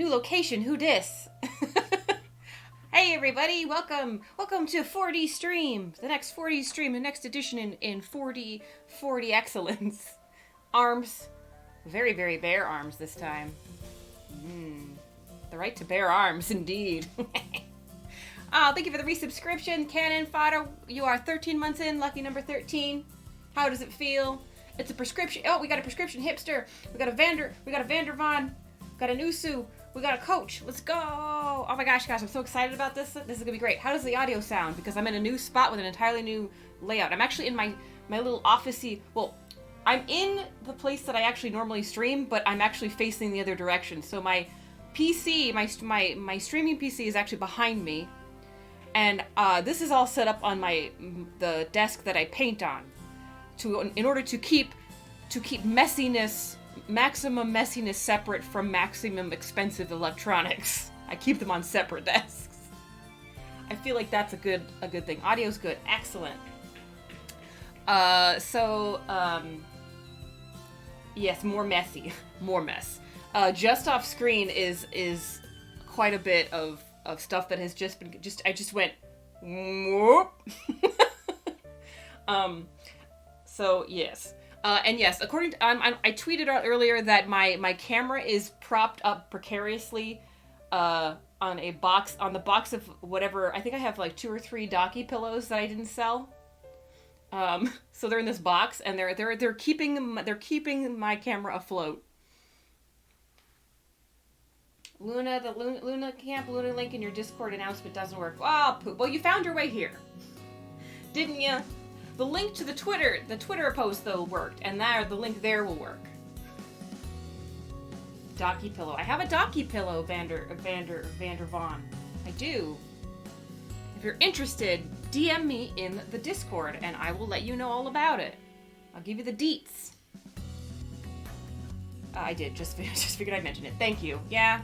new location. Who dis? Hey everybody, welcome to 4D Stream, the next 4D Stream, the next edition in 4D excellence. Arms, very, very bare arms this time. The right to bear arms, indeed. Oh, thank you for the resubscription, Cannon Fodder. You are 13 months in, lucky number 13. How does it feel? It's a prescription. Oh, we got a prescription hipster. We got a Vander Von. We got an Usu. We got a coach. Let's go. Oh my gosh, I'm so excited about this. This is gonna be great. How does the audio sound? Because I'm in a new spot with an entirely new layout. I'm actually in my little office-y, well, I'm in the place that I actually normally stream, but I'm actually facing the other direction. So my PC, my streaming PC is actually behind me. And this is all set up on the desk that I paint on, in order to keep messiness, maximum messiness separate from maximum expensive electronics. I keep them on separate desks. I feel like that's a good thing. Audio's good, excellent. Yes, more messy, more mess. Just off screen is quite a bit of stuff that has I just went whoop. So yes. And yes, according to I tweeted out earlier that my camera is propped up precariously on the box of whatever. I think I have like 2 or 3 docky pillows that I didn't sell. So they're in this box and they're keeping my camera afloat. Luna Camp Luna link in your Discord announcement doesn't work. Oh, poop. Well, you found your way here, didn't you? The link to the Twitter post though worked, and the link there will work. Docky pillow. I have a docky pillow, Vander Von. I do. If you're interested, DM me in the Discord, and I will let you know all about it. I'll give you the deets. I did. Just figured I'd mention it. Thank you. Yeah.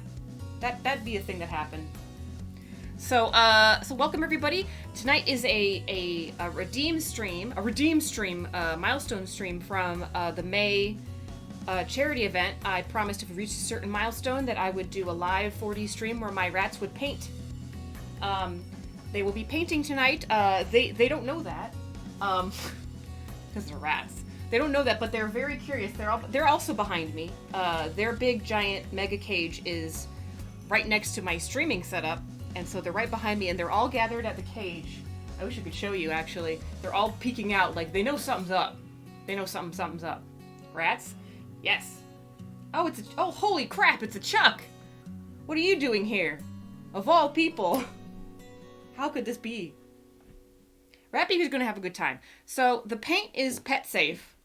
That'd be a thing that happened. So welcome everybody. Tonight is a redeem stream, milestone stream from the May charity event. I promised if we reached a certain milestone that I would do a live 4D stream where my rats would paint. They will be painting tonight. They don't know that, because they're rats. They don't know that, but they're very curious. They're also behind me. Their big giant mega cage is right next to my streaming setup, and so they're right behind me, and they're all gathered at the cage. I wish I could show you, actually. They're all peeking out like they know something's up. They know something's up. Rats? Yes. Oh, holy crap, it's a Chuck! What are you doing here? Of all people. How could this be? Rat Baby's gonna have a good time. So, the paint is pet safe.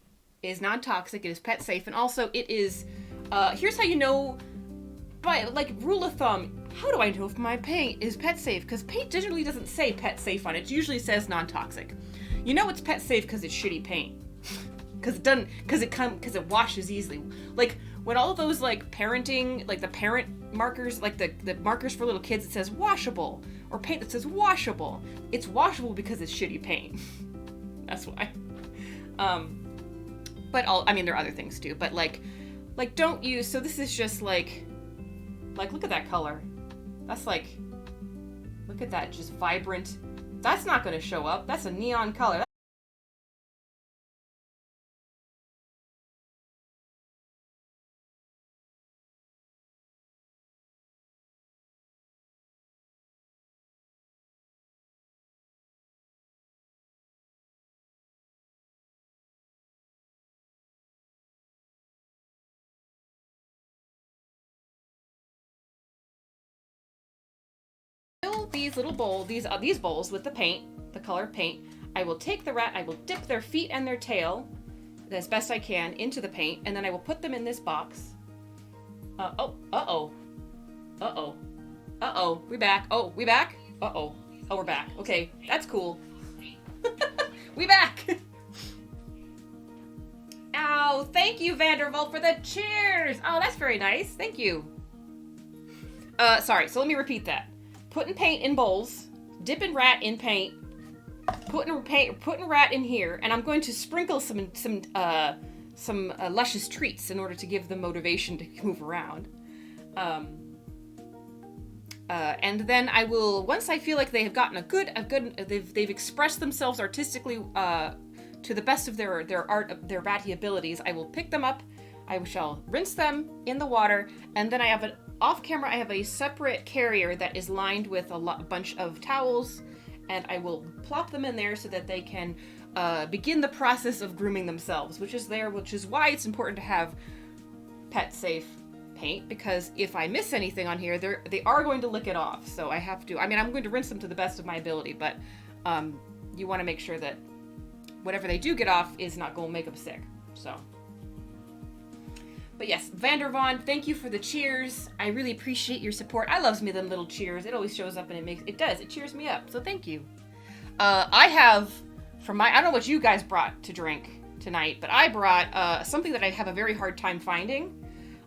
It is non-toxic, it is pet safe, and also it is, here's how you know, by, like, rule of thumb, how do I know if my paint is pet safe? Because paint generally doesn't say pet safe on it. It usually says non-toxic. You know it's pet safe because it's shitty paint. Because it washes easily. Like, when all of those, like, parenting, like, the parent markers, like, the markers for little kids, it says washable. Or paint that says washable. It's washable because it's shitty paint. That's why. But there are other things too. But, like, don't use, so this is just, like, look at that color. That's like, look at that, just vibrant. That's not going to show up. That's a neon color. These little bowls, these bowls with the paint, the colored paint. I will take the rat, I will dip their feet and their tail as best I can into the paint, and then I will put them in this box. Uh-oh. We back. Oh, we back? Uh-oh. Oh, we're back. Okay, that's cool. We back. Ow, thank you, Vandervolt, for the cheers. Oh, that's very nice. Thank you. Sorry, so let me repeat that. Putting paint in bowls, dipping rat in paint, putting rat in here, and I'm going to sprinkle some luscious treats in order to give them motivation to move around. And then I will, once I feel like they have gotten they've expressed themselves artistically to the best of their ratty abilities, I will pick them up. I shall rinse them in the water, and then I have off camera. I have a separate carrier that is lined with a bunch of towels, and I will plop them in there so that they can begin the process of grooming themselves, which is why it's important to have pet safe paint, because if I miss anything on here, they are going to lick it off. So I have to, I'm going to rinse them to the best of my ability, but you want to make sure that whatever they do get off is not going to make them sick. So, but yes, Vandervon, thank you for the cheers. I really appreciate your support. I loves me them little cheers. It always shows up and it cheers me up. So thank you. I have, I don't know what you guys brought to drink tonight, but I brought something that I have a very hard time finding.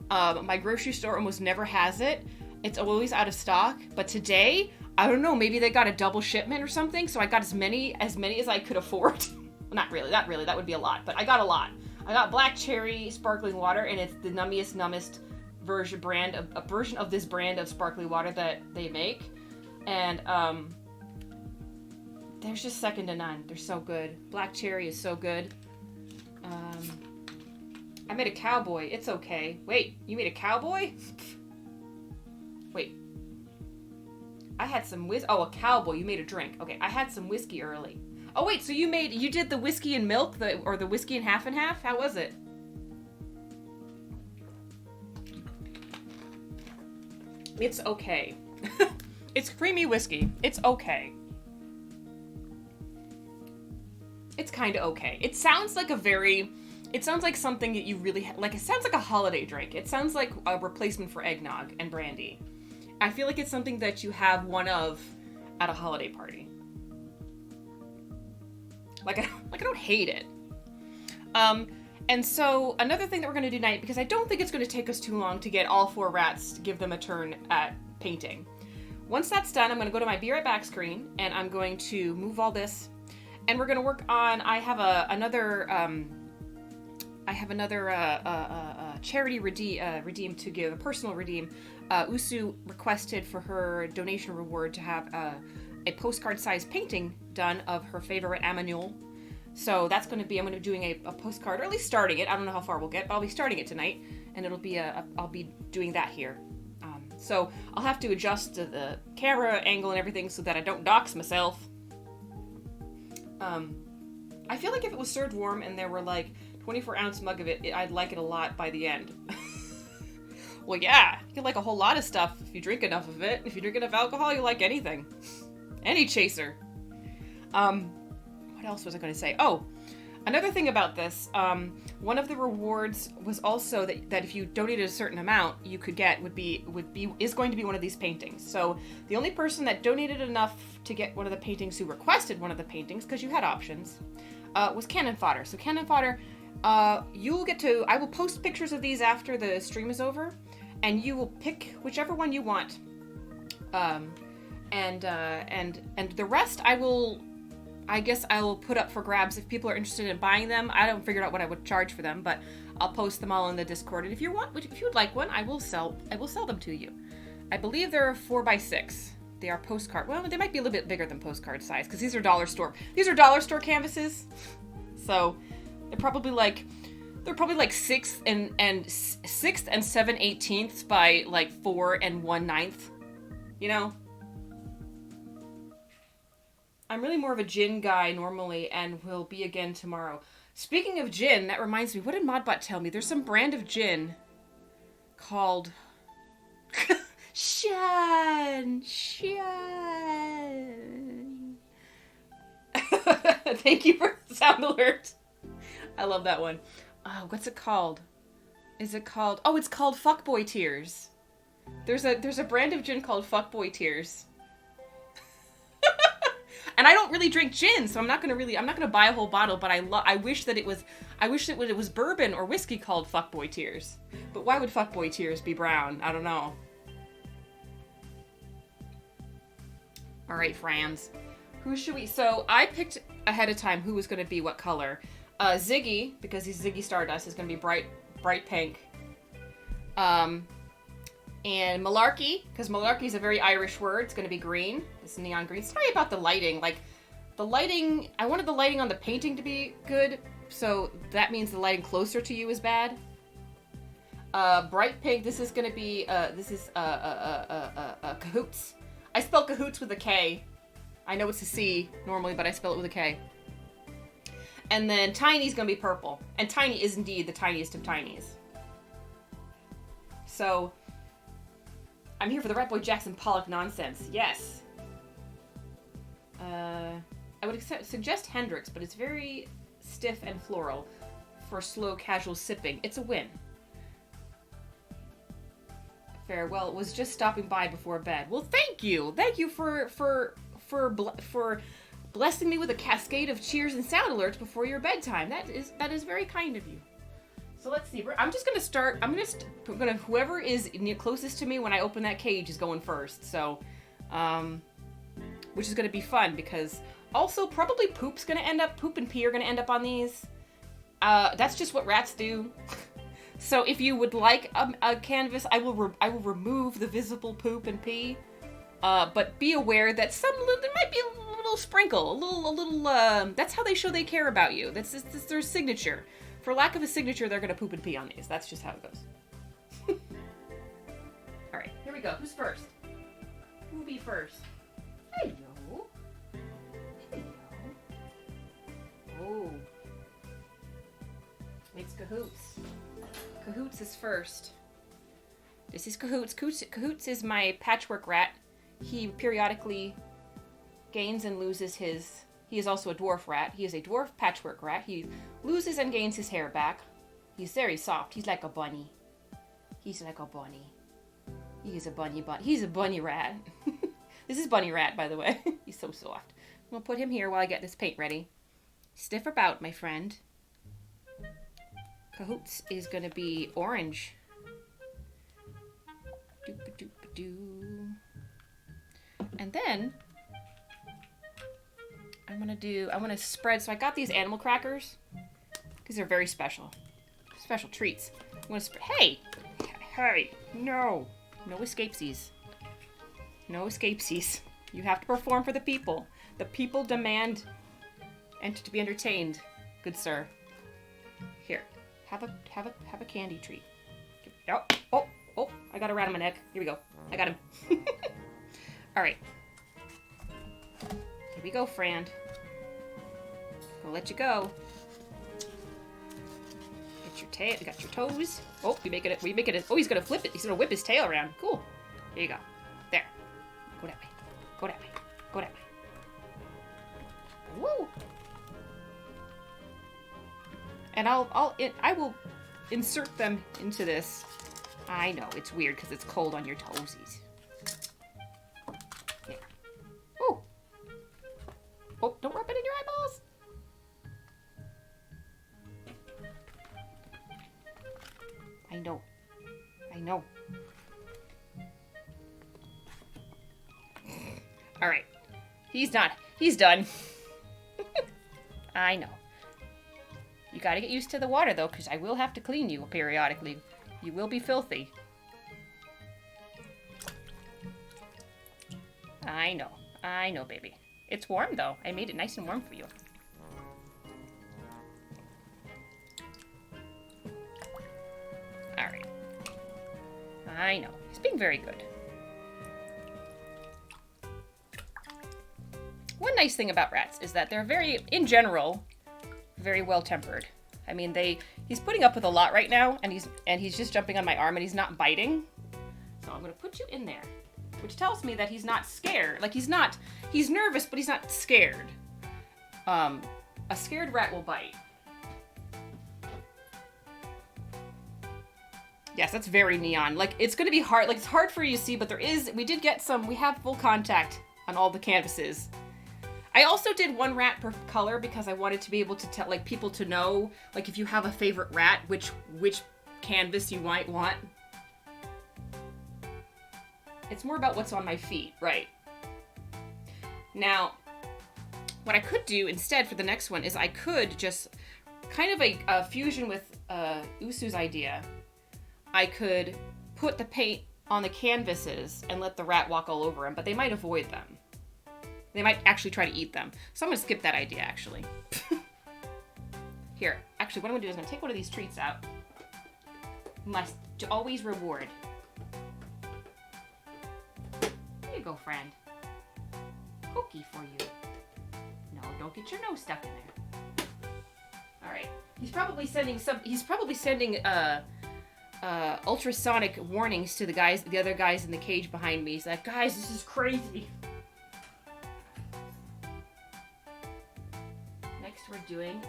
My grocery store almost never has it. It's always out of stock. But today, I don't know, maybe they got a double shipment or something, so I got as many as I could afford. Not really, that would be a lot, but I got a lot. I got black cherry sparkling water, and it's the numbest version of this brand of sparkling water that they make. And they're just second to none. They're so good. Black cherry is so good. I made a cowboy. It's okay. Wait, you made a cowboy? Wait. I had some a cowboy. You made a drink. Okay, I had some whiskey early. Oh wait, so you did the whiskey and milk, or the whiskey and half? How was it? It's okay. It's creamy whiskey. It's okay. It's kind of okay. It sounds like something that you really like. It sounds like a holiday drink. It sounds like a replacement for eggnog and brandy. I feel like it's something that you have one of at a holiday party. I don't hate it. And so another thing that we're going to do tonight, because I don't think it's going to take us too long to get all 4 rats to give them a turn at painting. Once that's done, I'm going to go to my Be Right Back screen, and I'm going to move all this, and we're going to work on, I have another charity redeem to give, a personal redeem. Usu requested for her donation reward to have a postcard-sized painting done of her favorite Amanul. So that's going to be, I'm going to be doing a postcard, or at least starting it. I don't know how far we'll get, but I'll be starting it tonight, and it'll be I'll be doing that here. So I'll have to adjust the camera angle and everything so that I don't dox myself. I feel like if it was served warm and there were 24-ounce mug of it, I'd like it a lot by the end. Well, yeah, you can like a whole lot of stuff if you drink enough of it. If you drink enough alcohol, you like anything. Any chaser. What else was I going to say? Oh, another thing about this, one of the rewards was also that if you donated a certain amount, you could get is going to be one of these paintings. So the only person that donated enough to get one of the paintings, who requested one of the paintings, because you had options, was Cannon Fodder. So Cannon Fodder, I will post pictures of these after the stream is over, and you will pick whichever one you want. And the rest I guess I will put up for grabs if people are interested in buying them. I haven't figured out what I would charge for them, but I'll post them all in the Discord. And if you would like one, I will sell them to you. I believe they're 4x6. They are postcard. Well, they might be a little bit bigger than postcard size, because these are dollar store canvases. So they're probably like 6th and 7/18 by 4 1/9. You know? I'm really more of a gin guy normally, and will be again tomorrow. Speaking of gin, that reminds me, what did Modbot tell me? There's some brand of gin called Shan. Thank you for the sound alert. I love that one. Oh, what's it called? It's called Fuckboy Tears. There's a brand of gin called Fuckboy Tears. And I don't really drink gin, so I'm not gonna buy a whole bottle. But I wish that it was bourbon or whiskey called Fuckboy Tears. But why would Fuckboy Tears be brown? I don't know. All right, Franz. Who should we? So I picked ahead of time who was gonna be what color. Ziggy, because he's Ziggy Stardust, is gonna be bright pink. And malarkey, because malarkey is a very Irish word. It's going to be green. It's neon green. Sorry about the lighting. Like, the lighting, I wanted the lighting on the painting to be good, so that means the lighting closer to you is bad. Bright pink, this is going to be, cahoots. I spell cahoots with a K. I know it's a C normally, but I spell it with a K. And then tiny's going to be purple. And tiny is indeed the tiniest of tinies. So, I'm here for the Rat Boy Jackson Pollock nonsense. Yes. I would suggest Hendrix, but it's very stiff and floral for slow, casual sipping. It's a win. Farewell. It was just stopping by before bed. Well, thank you. Thank you for blessing me with a cascade of cheers and sound alerts before your bedtime. That is very kind of you. So let's see. I'm just gonna start. Whoever is closest to me when I open that cage is going first. So, which is gonna be fun because also probably poop and pee are gonna end up on these. That's just what rats do. So if you would like a canvas, I will remove the visible poop and pee. But be aware that there might be a little sprinkle, a little. That's how they show they care about you. That's their signature. For lack of a signature, they're gonna poop and pee on these. That's just how it goes. All right, here we go. Who's first? Who will be first? Hello. Hello. Oh. It's Cahoots. Cahoots is first. This is Cahoots. Cahoots is my patchwork rat. He periodically gains and loses his... He is also a dwarf rat. He is a dwarf patchwork rat. He loses and gains his hair back. He's very soft. He's like a bunny. He's like a bunny. He is a bunny. He's a bunny rat. This is Bunny Rat, by the way. He's so soft. I'm going to put him here while I get this paint ready. Stiff about, my friend. Cahoots is going to be orange. Doop-a-doop-a-doo. And then I want to spread. So I got these animal crackers because they're very special. Special treats. I'm going to spread. Hey, no escapesies. No escapesies. You have to perform for the people. The people demand to be entertained, good sir. Here, have a candy treat. Oh! I got a rat on my neck. Here we go. I got him. All right. Here we go, Fran. I'll let you go. Get your tail. You got your toes. Oh, we make it. Oh, he's gonna flip it. He's gonna whip his tail around. Cool. There you go. There. Go that way. Go that way. Go that way. Woo! And I will insert them into this. I know it's weird because it's cold on your toesies. There. Oh. Oh, don't rub it in your eyeballs. I know. All right. He's done. I know. You gotta get used to the water, though, because I will have to clean you periodically. You will be filthy. I know, baby. It's warm, though. I made it nice and warm for you. All right. I know. He's being very good. One nice thing about rats is that they're in general, very well-tempered. I mean, he's putting up with a lot right now, and he's just jumping on my arm, and he's not biting. So I'm gonna put you in there, which tells me that he's not scared. Like, he's nervous, but he's not scared. A scared rat will bite. Yes, that's very neon. Like, it's gonna be hard. Like, it's hard for you to see, but we have full contact on all the canvases. I also did one rat per color because I wanted to be able to tell, like, people to know, like, if you have a favorite rat, which canvas you might want. It's more about what's on my feet, right? Now, what I could do instead for the next one is I could just, kind of a fusion with Usu's idea. I could put the paint on the canvases and let the rat walk all over them, but they might avoid them. They might actually try to eat them. So I'm going to skip that idea, actually. Here, actually, what I'm going to do is I'm going to take one of these treats out. Must always reward. Here you go, friend. Cookie for you. No, don't get your nose stuck in there. All right. He's probably sending ultrasonic warnings to the other guys in the cage behind me. He's like, guys, this is crazy. Next, we're doing.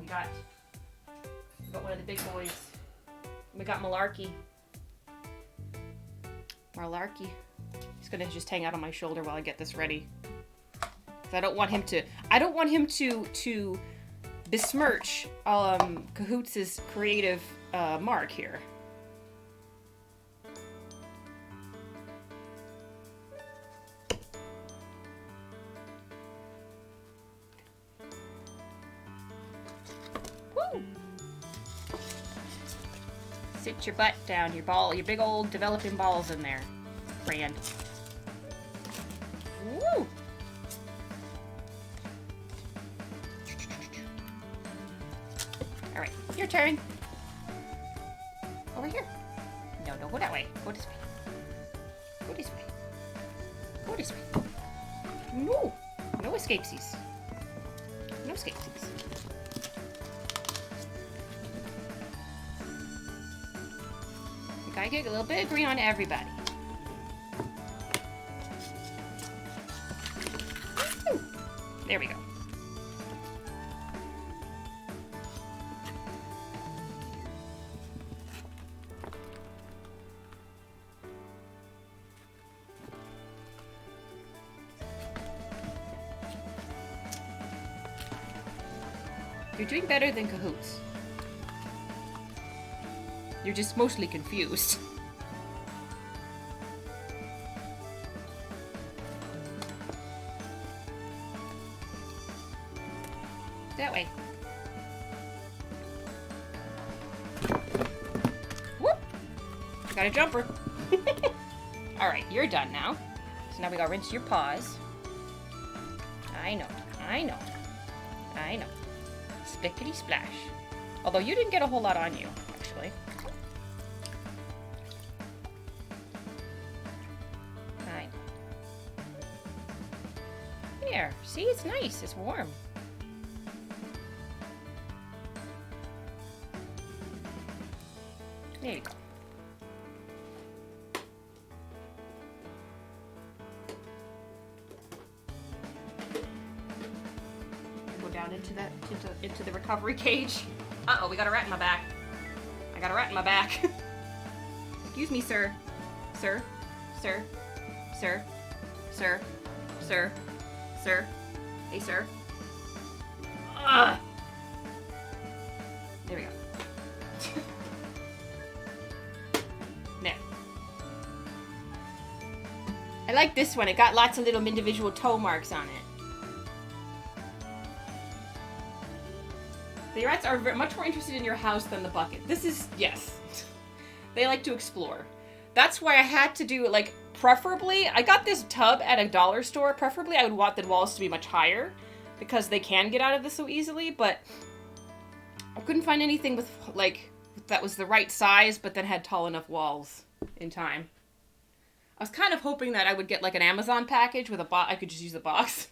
We got one of the big boys. We got Malarkey. Malarkey. He's gonna just hang out on my shoulder while I get this ready. I don't want him to besmirch Cahoots' creative mark here. Woo! Sit your butt down, your big old developing balls in there, friend. Woo! All right, your turn. Over here. No, don't go that way. Go this way. Go this way. Go this way. No! No escapesies. No escapesies. You gotta get a little bit of green on everybody. Woo. There we go. You're doing better than Cahoots. You're just mostly confused. That way. Whoop! Got a jumper. Alright, you're done now. So now we gotta rinse your paws. I know. I know. I know. Splickety splash. Although you didn't get a whole lot on you, actually. Fine. Here, see, it's nice. It's warm. There you go. Down into the recovery cage. Uh-oh, we got a rat in my back. I got a rat in my back. Excuse me, sir. Sir. Sir. Sir. Sir. Sir. Sir. Hey, sir. Ugh. There we go. There. I like this one. It got lots of little individual toe marks on it. The rats are much more interested in your house than the bucket. This is, yes. They like to explore. That's why I had to do, like, preferably, I got this tub at a dollar store. Preferably, I would want the walls to be much higher because they can get out of this so easily, but I couldn't find anything with, like, that was the right size, but then had tall enough walls in time. I was kind of hoping that I would get, like, an Amazon package with a box. I could just use the box.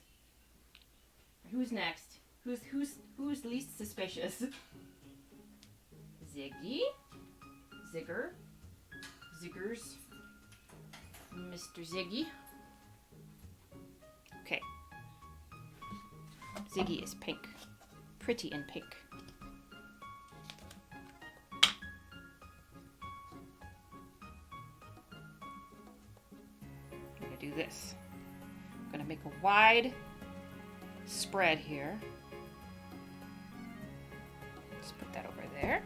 Who's next? Who's least suspicious? Ziggy? Zigger? Ziggers? Mr. Ziggy? Okay. Ziggy is pink. Pretty in pink. I'm gonna do this. I'm gonna make a wide spread here. Just put that over there.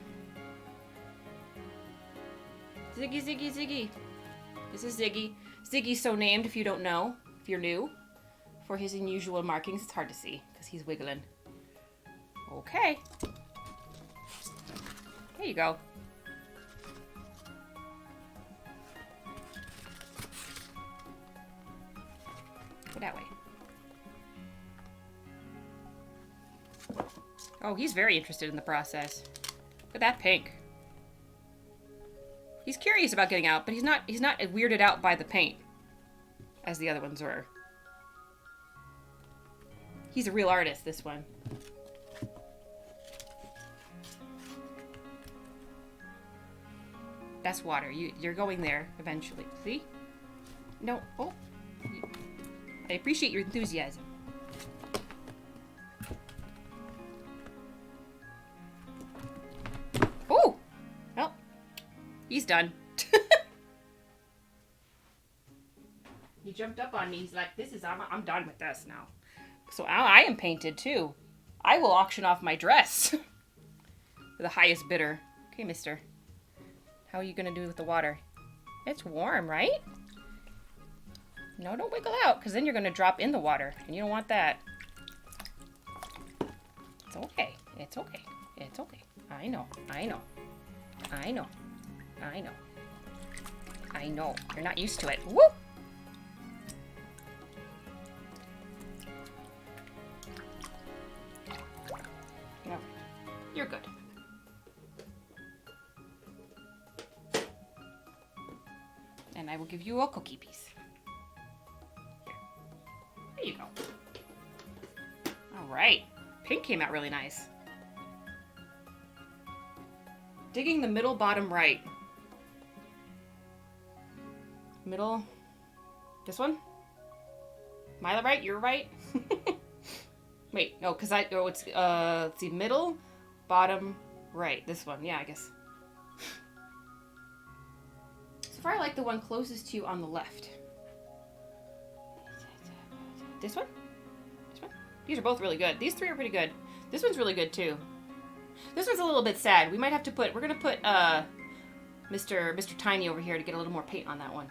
Ziggy, Ziggy, Ziggy. This is Ziggy. Ziggy's so named, if you don't know, if you're new, for his unusual markings. It's hard to see because he's wiggling. Okay. There you go. Go that way. Oh, he's very interested in the process. Look at that pink. He's curious about getting out, but he's not weirded out by the paint as the other ones were. He's a real artist, this one. That's water. You're going there eventually. See? No. Oh. I appreciate your enthusiasm. Oh! Well, he's done. He jumped up on me. He's like, I'm done with this now. So I am painted too. I will auction off my dress. The highest bidder. Okay, mister. How are you going to do with the water? It's warm, right? No, don't wiggle out, because then you're going to drop in the water, and you don't want that. It's okay. It's okay. It's okay. I know. I know. I know. I know. I know. You're not used to it. Woo! No. You're good. And I will give you a cookie piece. Here. There you go. All right. Pink came out really nice. Digging the middle bottom right. Middle. This one? Am I right? You're right? Wait, no, because it's the middle, bottom, right. This one. Yeah, I guess. So far, I like the one closest to you on the left. This one? This one? These are both really good. These three are pretty good. This one's really good, too. This one's a little bit sad. We might have to put... We're going to put Mr. Tiny over here to get a little more paint on that one.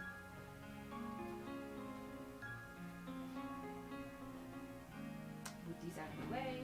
Move these out of the way.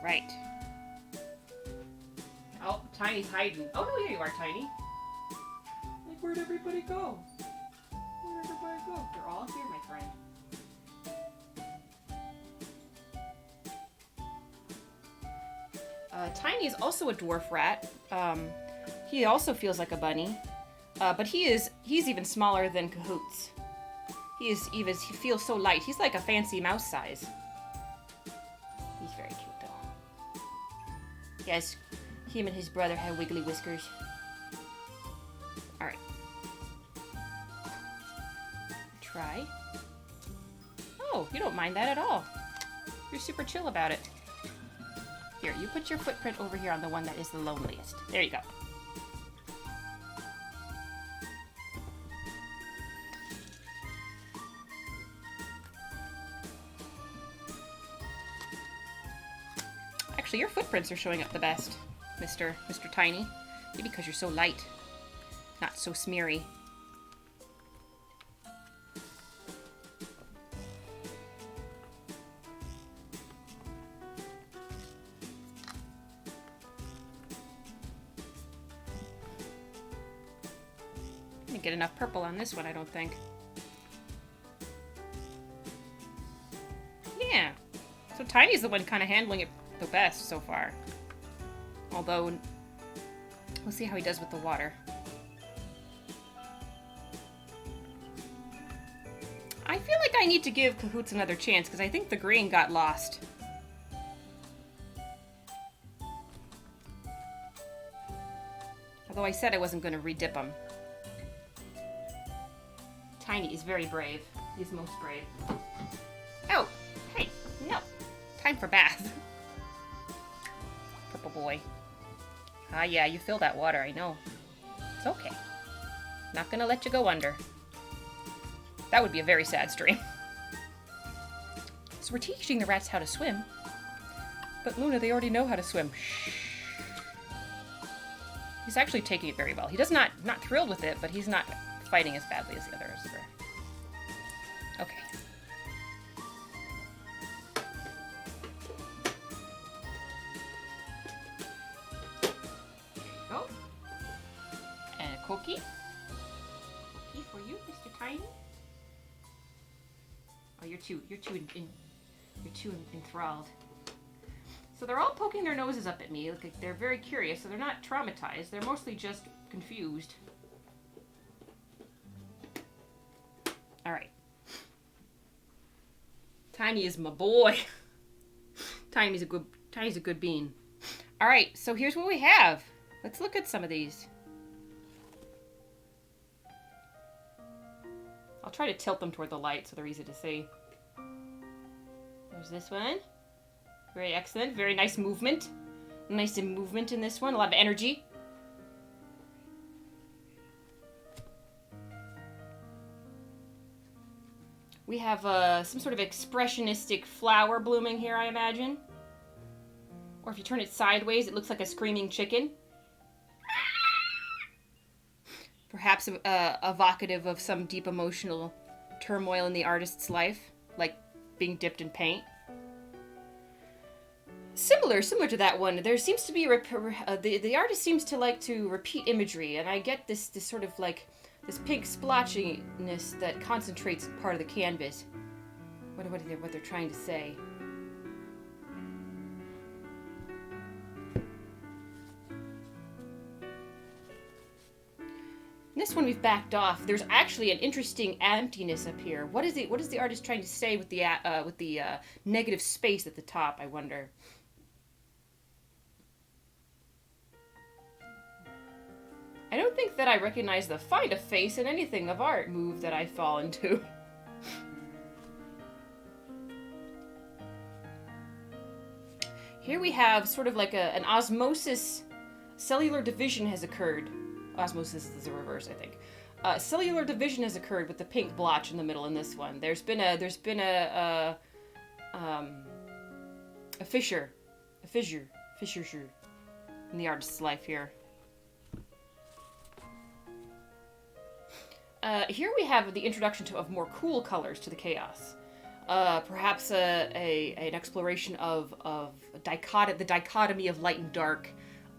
Right. Oh, Tiny's hiding. Oh, no, here you are, Tiny. Like, where'd everybody go? Where'd everybody go? They're all here, my friend. Tiny is also a dwarf rat. He also feels like a bunny. But he's even smaller than Cahoots. He feels so light. He's like a fancy mouse size. He's very cute, though. Yes, him and his brother have wiggly whiskers. Alright. Try. Oh, you don't mind that at all. You're super chill about it. Here, you put your footprint over here on the one that is the loneliest. There you go. Actually, your footprints are showing up the best, Mr. Tiny. Maybe because you're so light. Not so smeary. Didn't get enough purple on this one, I don't think. Yeah. So Tiny's the one kind of handling it the best so far. Although, we'll see how he does with the water. I feel like I need to give Cahoots another chance because I think the green got lost. Although I said I wasn't going to re-dip him. Tiny is very brave. He's most brave. Oh! Hey! No! Time for bath. Purple boy. Ah, yeah, you feel that water, I know. It's okay. Not gonna let you go under. That would be a very sad stream. So we're teaching the rats how to swim. But Luna, they already know how to swim. Shh. He's actually taking it very well. He does not thrilled with it, but he's not fighting as badly as the others are. Okay. Go. And a cookie. Cookie for you, Mr. Tiny. Oh, you're too enthralled. So they're all poking their noses up at me. Like they're very curious, so they're not traumatized. They're mostly just confused. All right. Tiny is my boy. Tiny's a good bean. All right, so here's what we have. Let's look at some of these. I'll try to tilt them toward the light so they're easy to see. There's this one. Very excellent. Very nice movement. Nice movement in this one. A lot of energy. We have some sort of expressionistic flower blooming here, I imagine. Or if you turn it sideways, it looks like a screaming chicken. Perhaps evocative of some deep emotional turmoil in the artist's life, like being dipped in paint. Similar to that one, there seems to be the artist seems to like to repeat imagery, and I get this sort of like this pink splotchiness that concentrates part of the canvas. What they're trying to say. This one we've backed off. There's actually an interesting emptiness up here. What is the artist trying to say with the negative space at the top, I wonder? I don't think that I recognize the find a face in anything of art move that I fall into. Here we have sort of like an osmosis, cellular division has occurred. Osmosis is the reverse, I think. Cellular division has occurred with the pink blotch in the middle in this one. There's been a fissure in the artist's life here. Here we have the introduction of more cool colors to the chaos. Perhaps an exploration of the dichotomy of light and dark,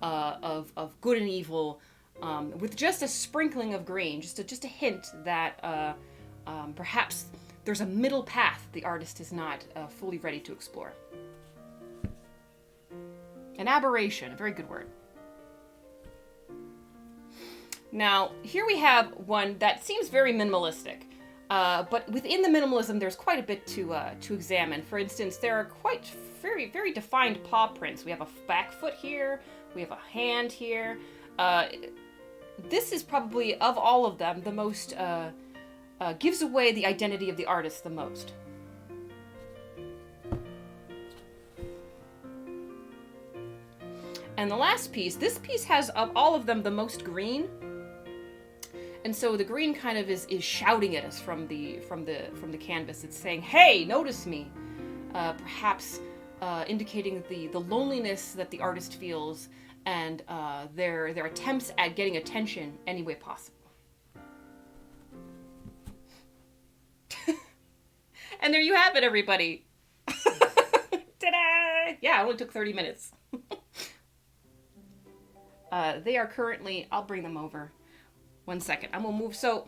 of good and evil, with just a sprinkling of green, just a hint that perhaps there's a middle path the artist is not fully ready to explore. An aberration, a very good word. Now, here we have one that seems very minimalistic, but within the minimalism, there's quite a bit to examine. For instance, there are very, very defined paw prints. We have a back foot here, we have a hand here. This is probably, of all of them, the most, gives away the identity of the artist the most. And the last piece, this piece has, of all of them, the most green. And so the green kind of is shouting at us from the canvas. It's saying, "Hey, notice me!" Perhaps indicating the loneliness that the artist feels and their attempts at getting attention any way possible. And there you have it, everybody. Ta-da! Yeah, it only took 30 minutes. They are currently, I'll bring them over. 1 second. I'm gonna move. So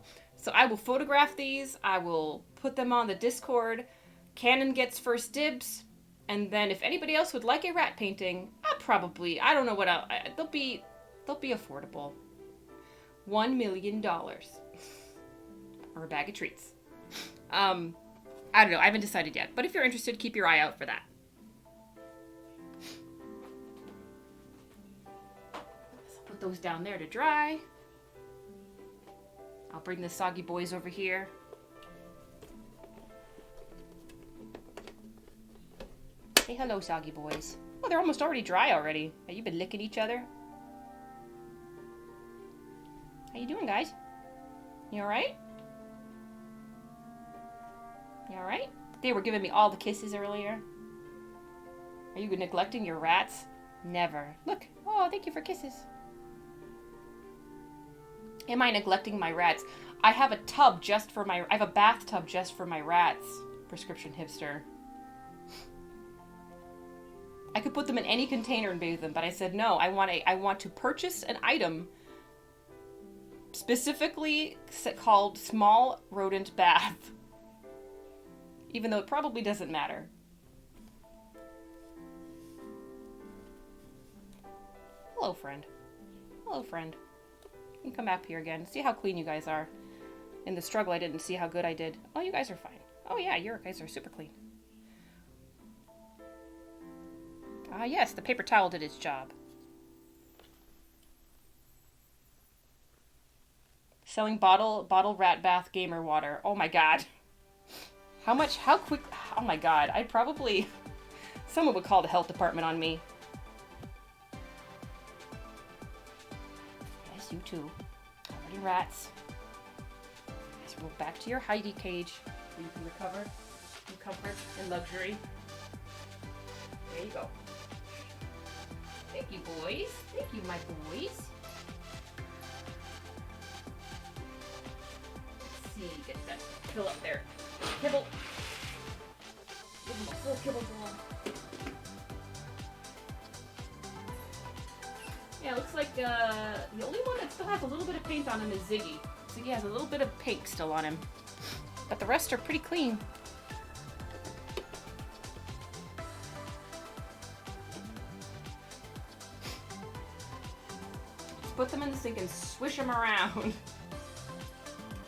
I will photograph these. I will put them on the Discord. Canon gets first dibs, and then if anybody else would like a rat painting, I don't know what else. They'll be affordable. $1 million, or a bag of treats. I don't know. I haven't decided yet. But if you're interested, keep your eye out for that. So put those down there to dry. I'll bring the soggy boys over here. Say hello, soggy boys. Oh, they're almost already dry already. Have you been licking each other? How you doing, guys? You alright? You alright? They were giving me all the kisses earlier. Are you neglecting your rats? Never. Look. Oh, thank you for kisses. Am I neglecting my rats? I have a tub just for my... I have a bathtub just for my rats. Prescription hipster. I could put them in any container and bathe them, but I said no. I want to purchase an item specifically called small rodent bath. Even though it probably doesn't matter. Hello, friend. Hello, friend. You can come up here again. See how clean you guys are. In the struggle, I didn't see how good I did. Oh, you guys are fine. Oh, yeah, you guys are super clean. Ah, yes, the paper towel did its job. Selling bottle rat bath gamer water. Oh my god. How quick, oh my god. I'd probably, someone would call the health department on me. Yes, you too. Already rats. Let's move back to your hidey cage where you can recover in comfort and luxury. There you go. Thank you, boys. Thank you, my boys. Let's see, get that kill up there. Kibble. Give him a full kibble bowl. Yeah, it looks like the only one that still has a little bit of paint on him is Ziggy. Ziggy has a little bit of pink still on him. But the rest are pretty clean. Put them in the sink and swish them around.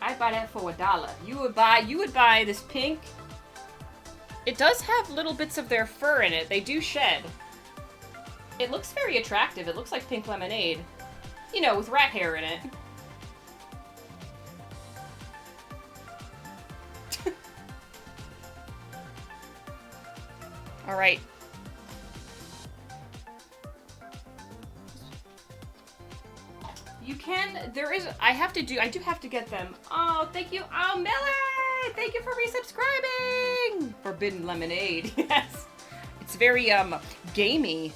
I'd buy that for $1. You would buy this pink. It does have little bits of their fur in it. They do shed. It looks very attractive. It looks like pink lemonade. You know, with rat hair in it. All right. You can, I do have to get them. Oh, thank you. Oh, Miller! Thank you for resubscribing! Forbidden lemonade, yes. It's very, gamey.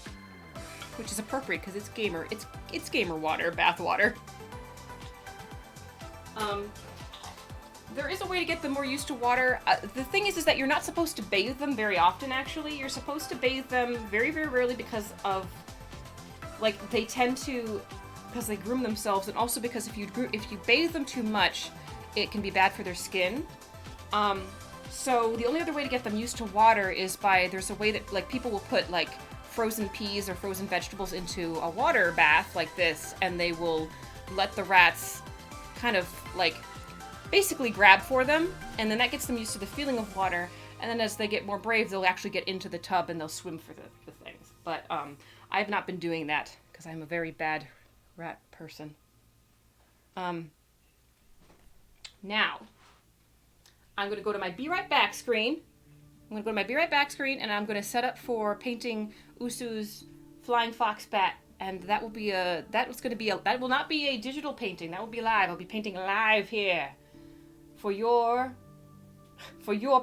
Which is appropriate, because it's gamer. It's gamer water, bath water. There is a way to get them more used to water. The thing is that you're not supposed to bathe them very often, actually. You're supposed to bathe them very, very rarely because of, like, they tend to... because they groom themselves, and also because if you bathe them too much, it can be bad for their skin. So the only other way to get them used to water is there's a way that, like, people will put, like, frozen peas or frozen vegetables into a water bath like this, and they will let the rats kind of, like, basically grab for them, and then that gets them used to the feeling of water, and then as they get more brave, they'll actually get into the tub and they'll swim for the things. But I've not been doing that, because I'm a very bad rat person. Now, I'm going to go to my Be Right Back screen. And I'm going to set up for painting Usu's Flying Fox Bat. And that will not be a digital painting. That will be live. I'll be painting live here. For your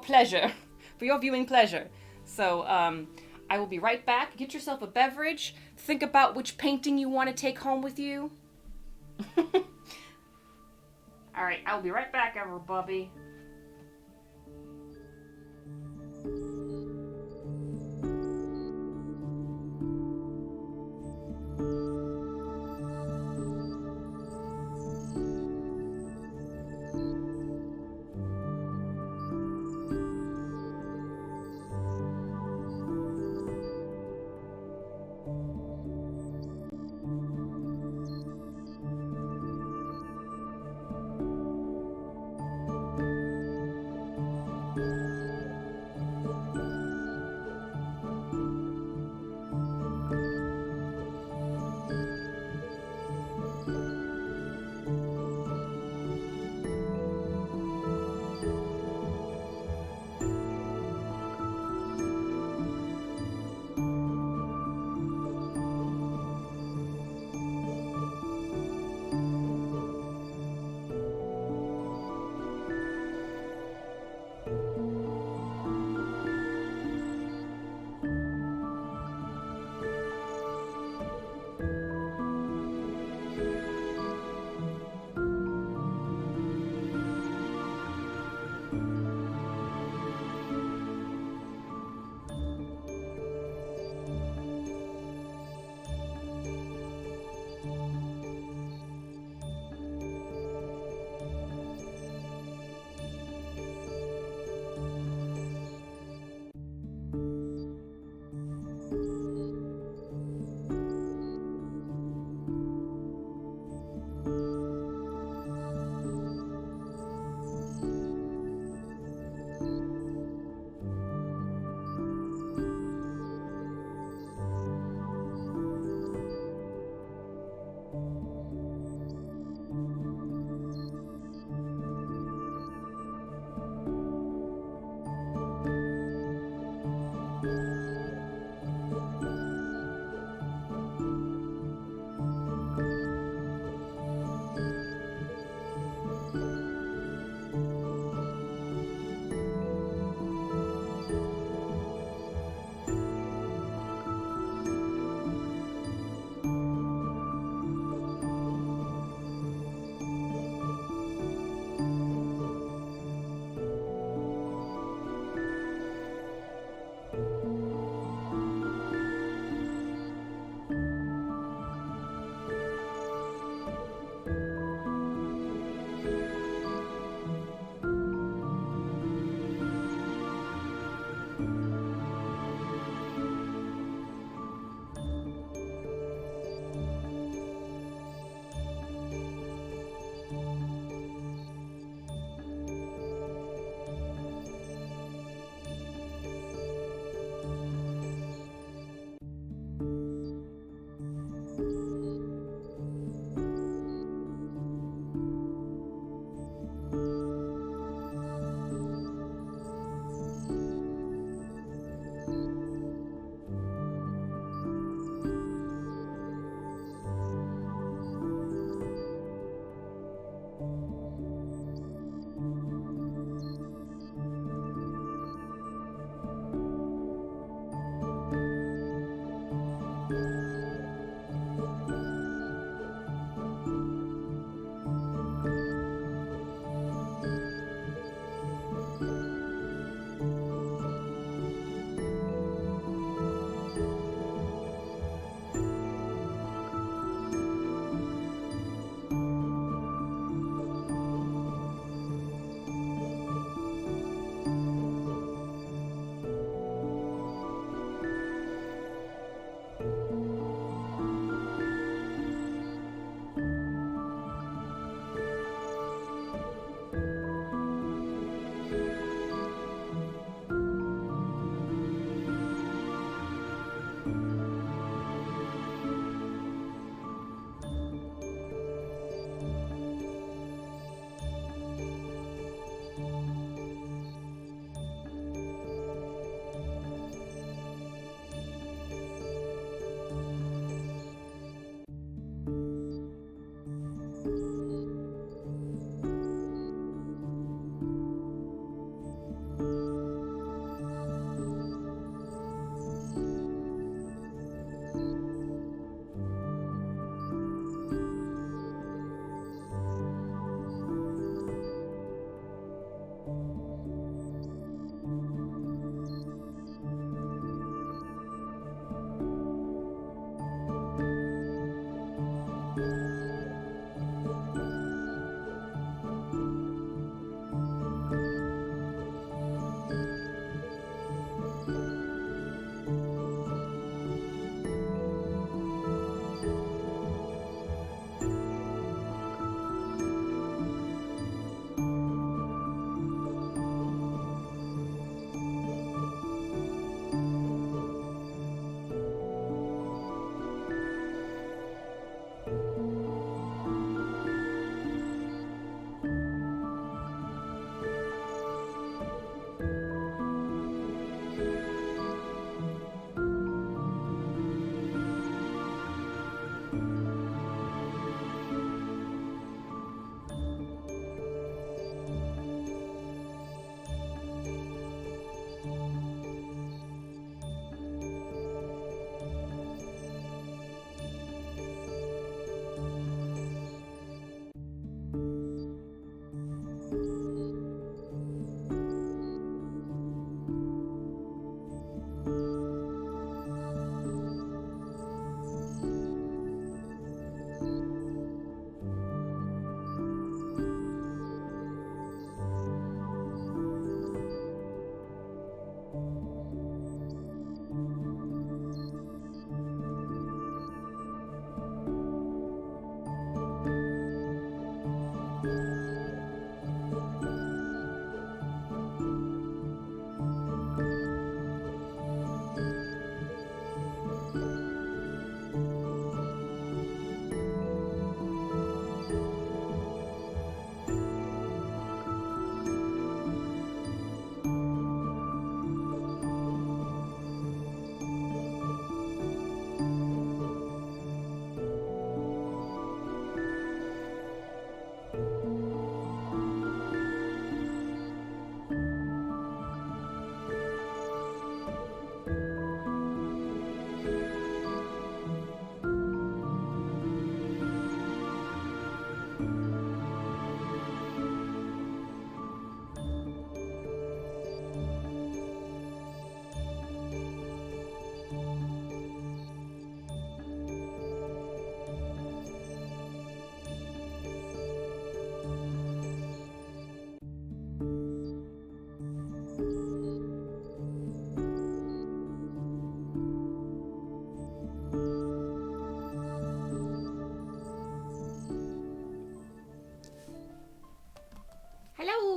pleasure. For your viewing pleasure. So, I will be right back. Get yourself a beverage. Think about which painting you want to take home with you. Alright, I'll be right back, everybody.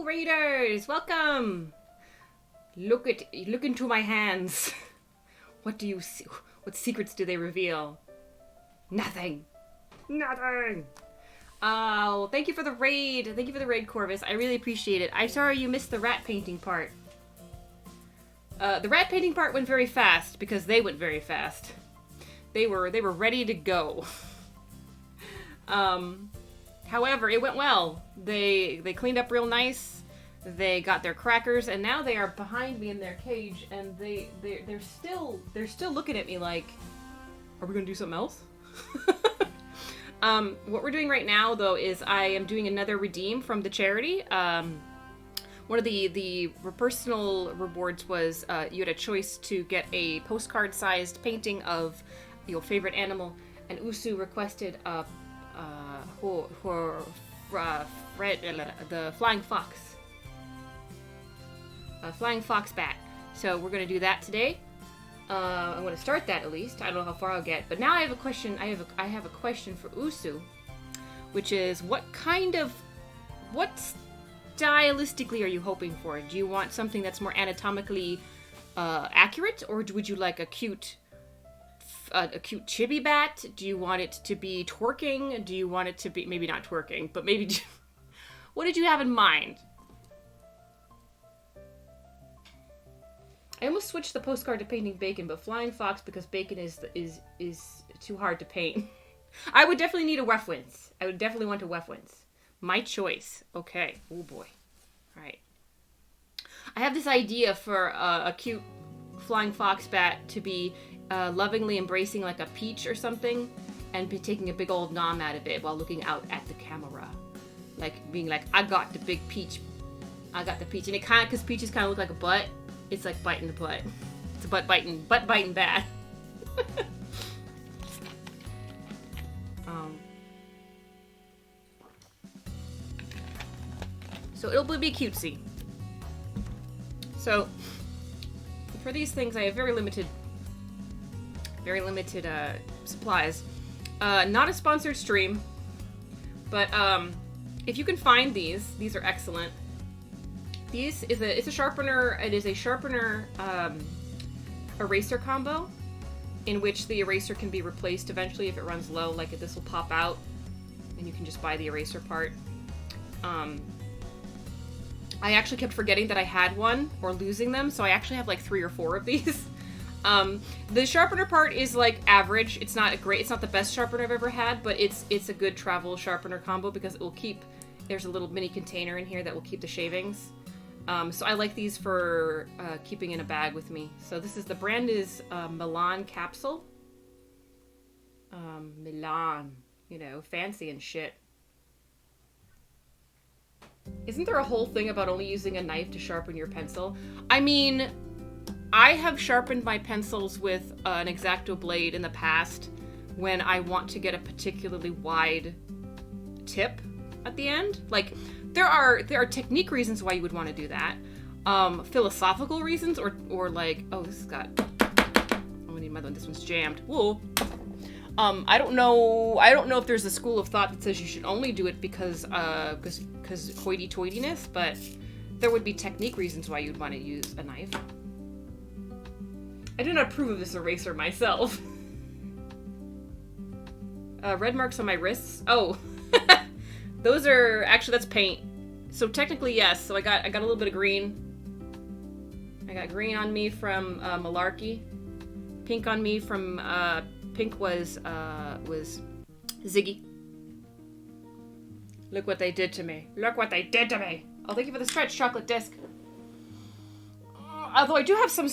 Raiders, welcome. Look into my hands. What do you see? What secrets do they reveal? Nothing. Oh, thank you for the raid. Thank you for the raid, Corvus. I really appreciate it. I'm sorry you missed the rat painting part. The rat painting part went very fast because they went very fast. They were ready to go. However, it went well. They cleaned up real nice. They got their crackers, and now they are behind me in their cage, and they're still looking at me like, are we gonna do something else? What we're doing right now, though, is I am doing another redeem from the charity. One of the personal rewards was you had a choice to get a postcard-sized painting of your favorite animal, and Usu requested the flying fox. A flying fox bat. So we're going to do that today. I'm going to start that at least. I don't know how far I'll get. But now I have a question. I have a question for Usu, which is what stylistically are you hoping for? Do you want something that's more anatomically accurate, or would you like a cute a cute chibi bat? Do you want it to be twerking? Do you want it to be, maybe not twerking, but maybe, what did you have in mind? I almost switched the postcard to painting bacon, but flying fox because bacon is too hard to paint. I would definitely need a Wefwins. I would definitely want a Wefwins. My choice. Okay. Oh boy. All right. I have this idea for a cute flying fox bat to be lovingly embracing like a peach or something, and be taking a big old nom out of it while looking out at the camera, like being like, "I got the big peach. I got the peach," and it kind of, because peaches kind of look like a butt. It's like biting the butt. It's a butt biting bat. So it'll be cutesy. So for these things, I have very limited supplies. Not a sponsored stream, but if you can find these are excellent. It's a sharpener. It is a sharpener eraser combo, in which the eraser can be replaced eventually if it runs low. Like this will pop out, and you can just buy the eraser part. I actually kept forgetting that I had one or losing them, so I actually have like 3 or 4 of these. The sharpener part is like average. It's not the best sharpener I've ever had, but it's a good travel sharpener combo because it will keep. There's a little mini container in here that will keep the shavings. So I like these for keeping in a bag with me. So the brand is Milan Capsule. Milan, fancy and shit. Isn't there a whole thing about only using a knife to sharpen your pencil? I mean, I have sharpened my pencils with an X-Acto blade in the past when I want to get a particularly wide tip at the end. Like, there are technique reasons why you would want to do that. Philosophical reasons, or like, oh, this has got, oh, I need my one. This one's jammed. Whoa. I don't know if there's a school of thought that says you should only do it because hoity-toityness, but there would be technique reasons why you'd want to use a knife. I do not approve of this eraser myself. Red marks on my wrists. Oh, those are actually, that's paint. So technically, yes. So I got a little bit of green. I got green on me from Malarkey. Pink on me from pink was Ziggy. Look what they did to me. Look what they did to me. Oh, thank you for the stretch chocolate disc. Although I do have some,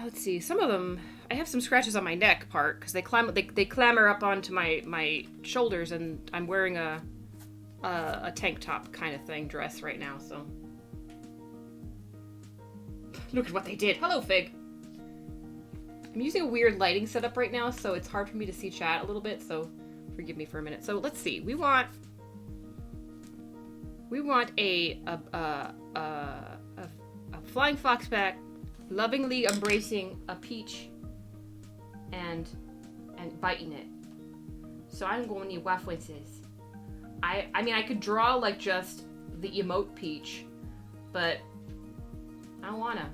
let's see, some of them, I have some scratches on my neck part because they clamber up onto my shoulders, and I'm wearing a tank top kind of thing dress right now, so. Look at what they did. Hello, Fig. I'm using a weird lighting setup right now, so it's hard for me to see chat a little bit, so forgive me for a minute. So let's see. We want a flying fox bat lovingly embracing a peach and biting it. So I'm going to need Wefwinses. I mean, I could draw like just the emote peach, but I don't wanna.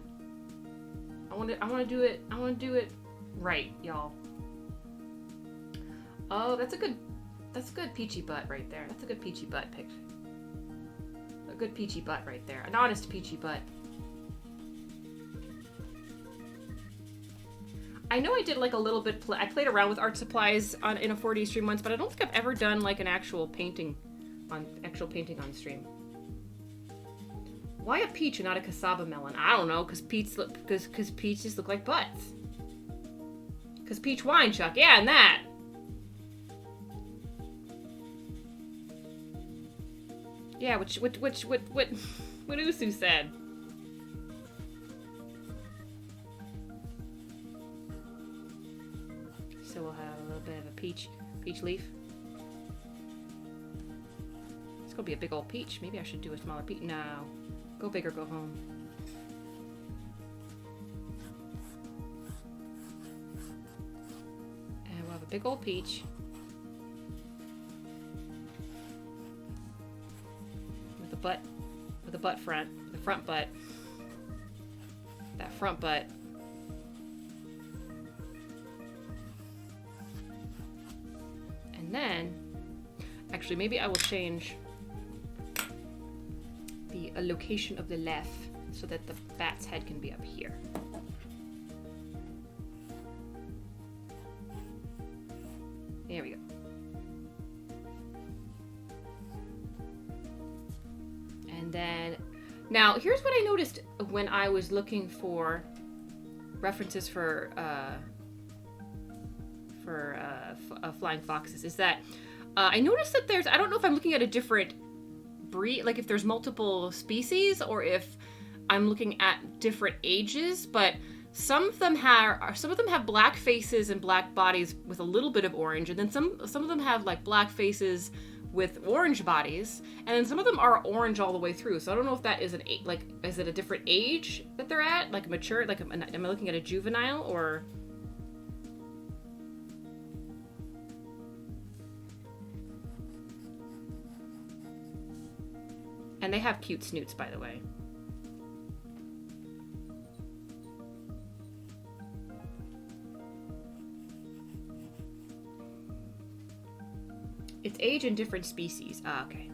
I want to do it right, y'all. Oh, that's a good peachy butt right there. That's a good peachy butt picture. A good peachy butt right there. An honest peachy butt. I know I did like a little bit, I played around with art supplies in a 4D stream once, but I don't think I've ever done like an actual painting on stream. Why a peach and not a cassava melon? I don't know, because peaches look like butts. Because peach wine, Chuck. Yeah, and that. Yeah, what Usu said. So we'll have a little bit of a peach leaf. It's gonna be a big old peach. Maybe I should do a smaller peach. No. Go big or go home. And we'll have a big old peach. With the butt front. The front butt. That front butt. And then, actually, maybe I will change the location of the left so that the bat's head can be up here. There we go. And then, now here's what I noticed when I was looking for references for flying foxes, is that I noticed that there's, I don't know if I'm looking at a different breed, like if there's multiple species or if I'm looking at different ages, but some of them have black faces and black bodies with a little bit of orange, and then some of them have like black faces with orange bodies, and then some of them are orange all the way through. So I don't know if that is is it a different age that they're at, like mature, like am I looking at a juvenile or? And they have cute snoots, by the way. It's age in different species. Ah, okay.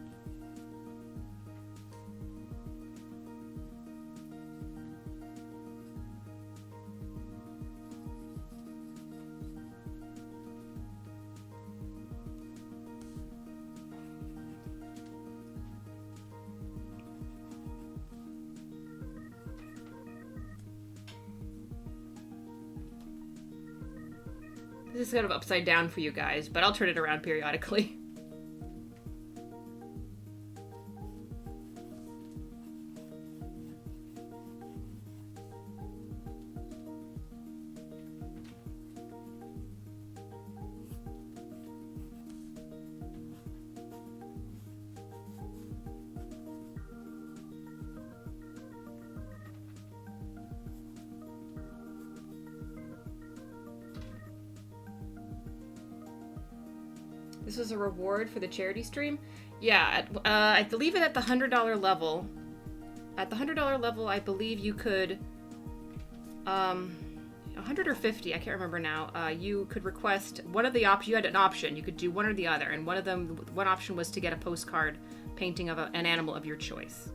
This is kind of upside down for you guys, but I'll turn it around periodically. This is a reward for the charity stream. Yeah, I believe it at the $100 level. At the $100 level, I believe you could, 100 or 50, I can't remember now. You could request one of the options. You had an option. You could do one or the other, and one option was to get a postcard painting of an animal of your choice.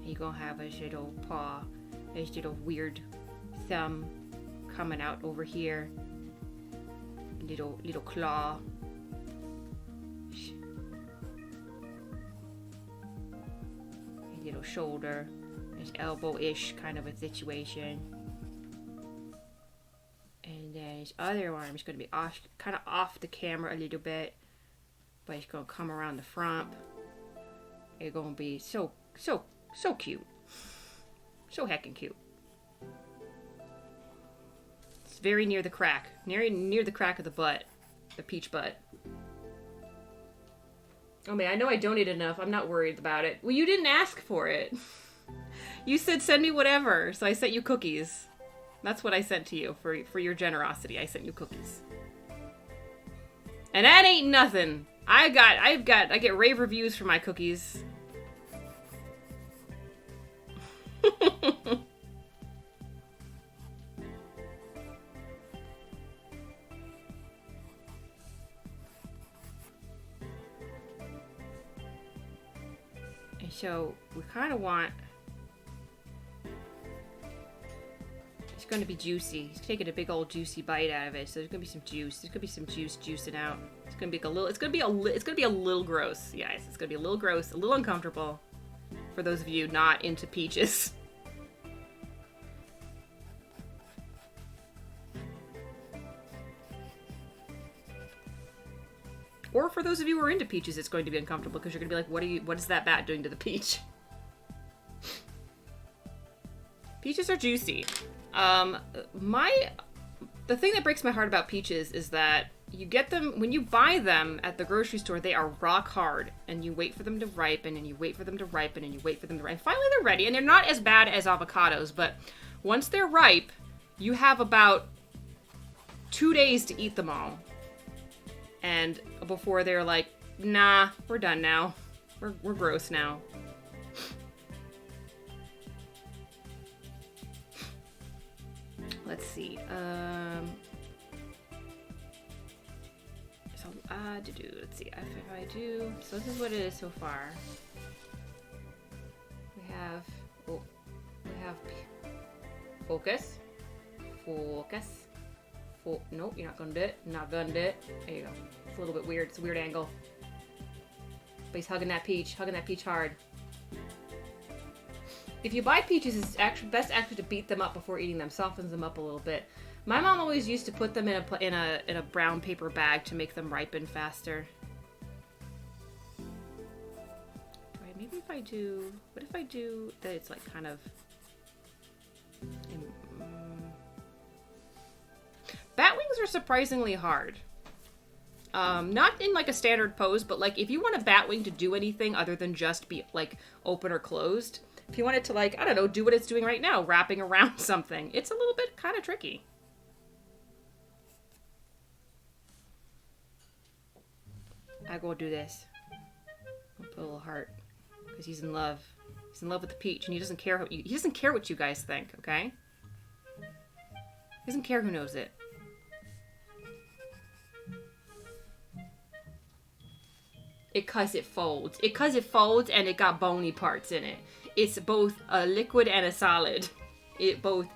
You're gonna have his little paw, his little weird thumb coming out over here. Little claw. His little shoulder. His elbow-ish kind of a situation. And then his other arm is gonna be kind of off the camera a little bit, but it's gonna come around the front. It's gonna be so cute. So heckin' cute. It's very near the crack. Near the crack of the butt. The peach butt. Oh man, I know I donated enough. I'm not worried about it. Well, you didn't ask for it. You said send me whatever, so I sent you cookies. That's what I sent to you for your generosity. I sent you cookies. And that ain't nothing. I get rave reviews for my cookies. And so we kind of want, it's going to be juicy. He's taking a big old juicy bite out of it, so there's going to be some juice. There's going to be some juice juicing out. It's going to be it's going to be a little gross. Yes, it's going to be a little gross, a little uncomfortable for those of you not into peaches. Or for those of you who are into peaches, it's going to be uncomfortable because you're going to be like, what is that bat doing to the peach? Peaches are juicy. The thing that breaks my heart about peaches is that you get them, when you buy them at the grocery store, they are rock hard, and you wait for them to ripen, and you wait for them to ripen, and you wait for them to ripen. Finally, they're ready, and they're not as bad as avocados, but once they're ripe, you have about 2 days to eat them all. And before they're like, nah, we're done now. We're gross now. Let's see. So let's see if I do. So this is what it is so far. We have focus. Nope, you're not gonna do it. Not gonna do it. There you go. It's a little bit weird. It's a weird angle. But he's hugging that peach hard. If you buy peaches, it's actually best to beat them up before eating them. Softens them up a little bit. My mom always used to put them in a brown paper bag to make them ripen faster. Maybe if I do, what if I do that? It's like kind of. Bat wings are surprisingly hard. Not in like a standard pose, but like if you want a bat wing to do anything other than just be like open or closed. If you want it to, like, I don't know, do what it's doing right now, wrapping around something, it's a little bit kind of tricky. I go do this. I'll put a little heart because he's in love. He's in love with the peach, and he doesn't care what you guys think. Okay? He doesn't care who knows it. Because it folds. Because it folds, and it got bony parts in it. It's both a liquid and a solid. It both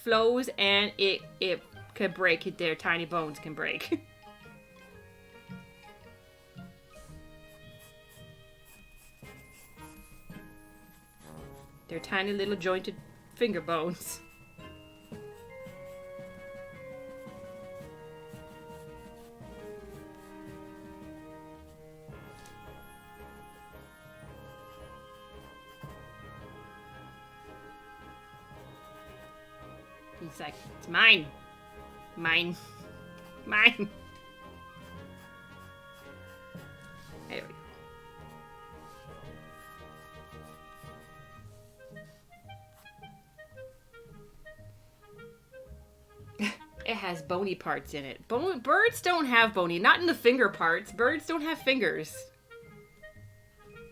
flows and it can break. Their tiny bones can break. They're tiny little jointed finger bones. He's like, it's mine. Mine. Mine. There we go. It has bony parts in it. Birds don't have bony. Not in the finger parts. Birds don't have fingers.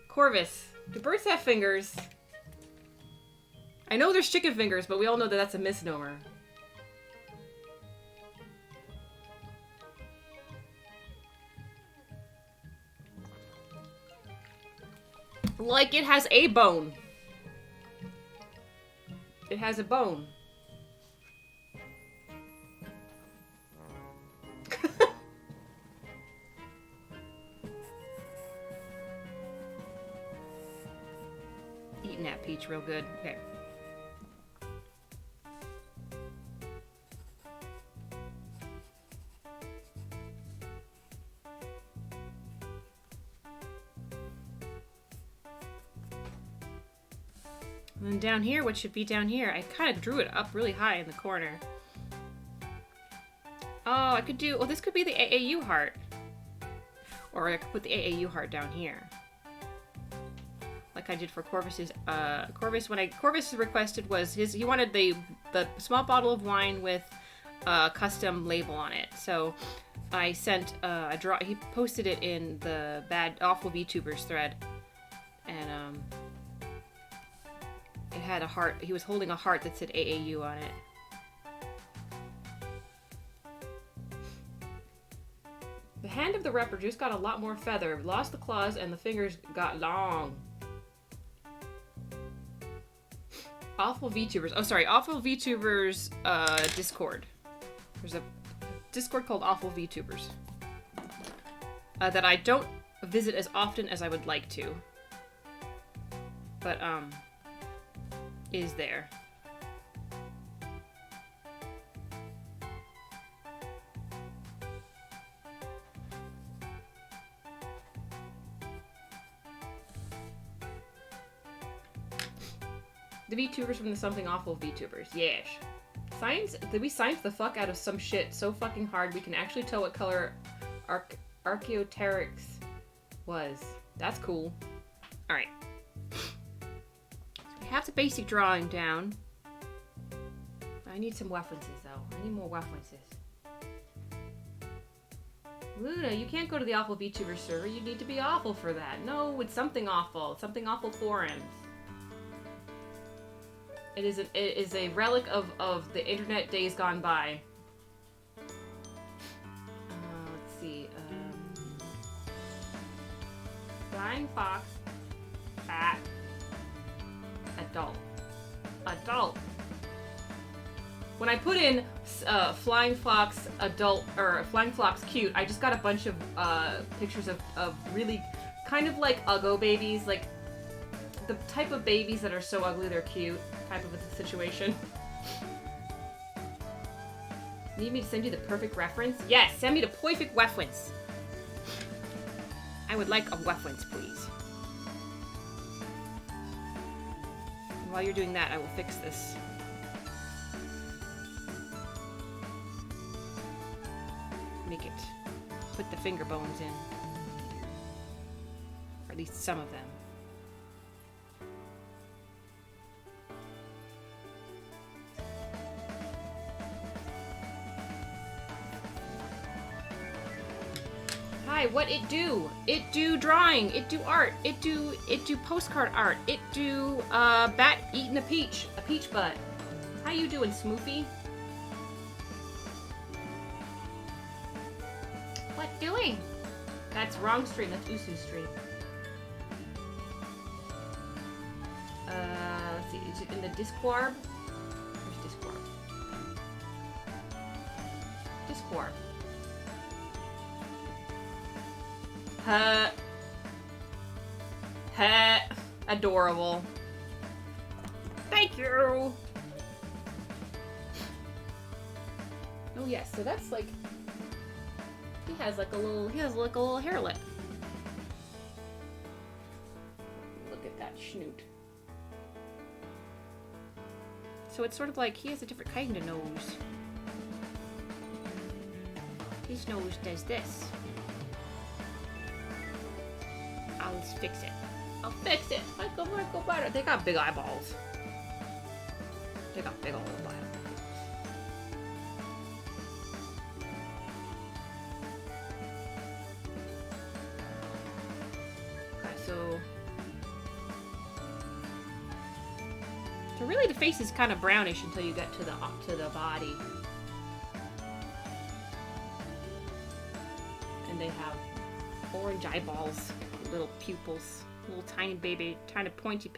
Corvus. Do birds have fingers? I know there's chicken fingers, but we all know that that's a misnomer. Like it has a bone. It has a bone. Eating that peach real good. Okay. And then down here, what should be down here? I kind of drew it up really high in the corner. Oh, I could do... Well, this could be the AAU heart. Or I could put the AAU heart down here. Like I did for Corvus's... Corvus requested was his... He wanted the small bottle of wine with a custom label on it. So I sent he posted it in the Awful VTubers thread. And, it had a heart. He was holding a heart that said AAU on it. The hand of the rapper just got a lot more feather, lost the claws, and the fingers got long. Awful VTubers. Oh, sorry. Awful VTubers Discord. There's a Discord called Awful VTubers that I don't visit as often as I would like to. But, is there. The VTubers from the Something Awful VTubers. Yes. We science the fuck out of some shit so fucking hard we can actually tell what color Archaeopteryx was. That's cool. Alright. Have the basic drawing down. I need some references though. I need more references. Luna, you can't go to the awful VTuber server. You need to be awful for that. No, it's something awful. It's something awful foreign. It is a relic of the internet days gone by. Let's see. Flying Fox. Fat. Adult. Adult. When I put in Flying Fox adult, or Flying Fox cute, I just got a bunch of pictures of really kind of like Uggo babies, like the type of babies that are so ugly they're cute type of a situation. Need me to send you the perfect reference? Yes, send me the perfect reference. I would like a reference, please. And while you're doing that, I will fix this. Make it. Put the finger bones in. Or at least some of them. Hi, what it do? It do drawing. It do art. It do postcard art. It do bat eating a peach butt. How you doing, Smoofy? What doing? That's wrong stream. That's Usu's stream. Let's see. Is it in the Discord? Where's Discord? Discord. Adorable. Thank you. Oh yes, so that's like he has like a little hairlet. Look at that schnoot. So it's sort of like he has a different kind of nose. His nose does this. I'll fix it. I'll fix it. Michael Butter. They got big eyeballs. They got big old eyeballs. Okay, so really the face is kind of brownish until you get to the body. And they have orange eyeballs. Little pupils, little tiny baby, tiny pointy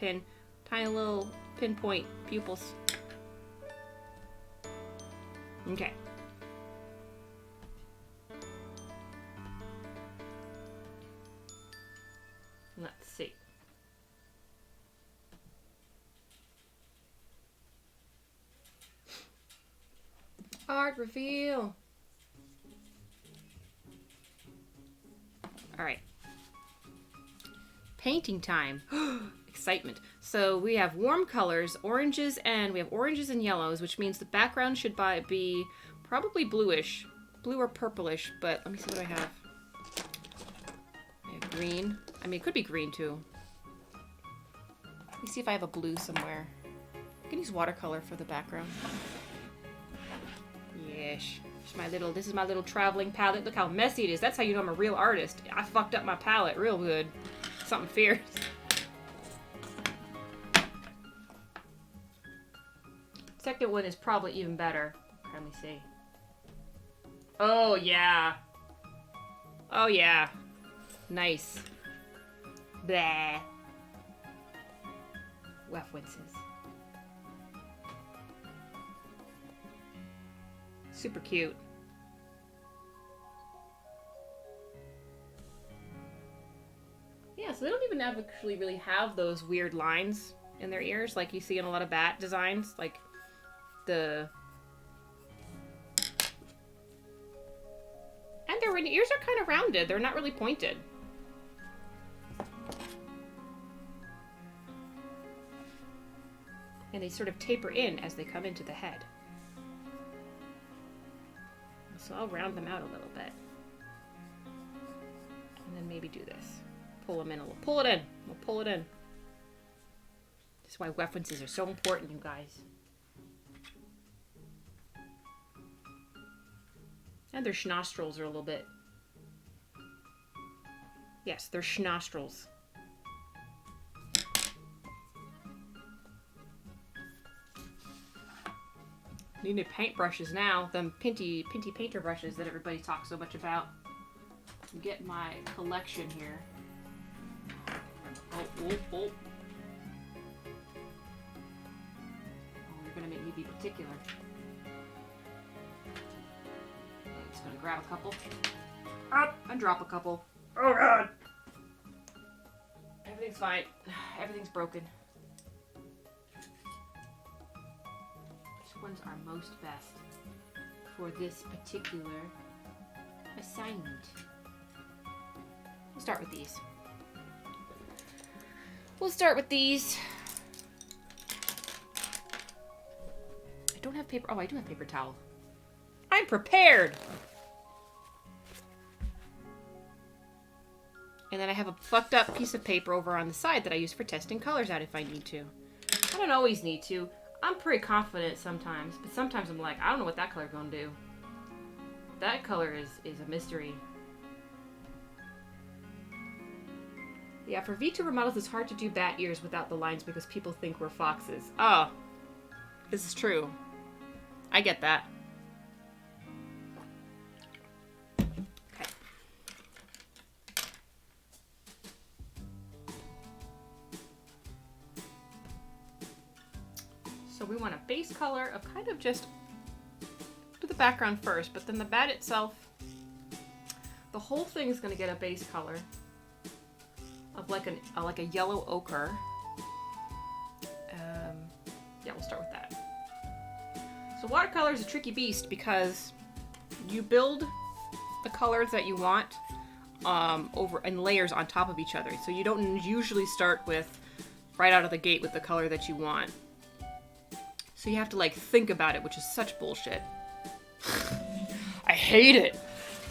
tiny little pinpoint pupils. Okay. Let's see. Art reveal. All right. Painting time. Excitement. So we have warm colors, oranges, and we have oranges and yellows, which means the background should be probably bluish. Blue or purplish, but let me see what I have. I have green. I mean, it could be green too. Let me see if I have a blue somewhere. I can use watercolor for the background. Yes. This is my little traveling palette. Look how messy it is. That's how you know I'm a real artist. I fucked up my palette real good. Something fierce. Second one is probably even better. Let me see. Oh yeah. Oh yeah. Nice. Blah. References. Super cute. Yeah, so they don't even actually really have those weird lines in their ears like you see in a lot of bat designs. Like the... And their ears are kind of rounded. They're not really pointed. And they sort of taper in as they come into the head. So I'll round them out a little bit. And then maybe do this. Pull them in a little. Pull it in. We'll pull it in. This is why references are so important, you guys. And their nostrils are a little bit Yes, they're schnostrils. Need new paintbrushes now. Them pinty painter brushes that everybody talks so much about. Get my collection here. Oh. Oh, you're gonna make me be particular. I'm just gonna grab a couple. Up and drop a couple. Oh god! Everything's fine. Everything's broken. Which ones are most best for this particular assignment? We'll start with these. I don't have paper. Oh, I do have paper towel. I'm prepared! And then I have a fucked up piece of paper over on the side that I use for testing colors out if I need to. I don't always need to. I'm pretty confident sometimes, but sometimes I'm like, I don't know what that color's gonna do. That color is a mystery. Yeah, for VTuber models, it's hard to do bat ears without the lines because people think we're foxes. Oh, this is true. I get that. Okay. So we want a base color of kind of just do the background first, but then the bat itself, the whole thing is going to get a base color of like a yellow ochre. Yeah, we'll start with that. So watercolor is a tricky beast because you build the colors that you want over in layers on top of each other. So you don't usually start with right out of the gate with the color that you want. So you have to like think about it, which is such bullshit. I hate it.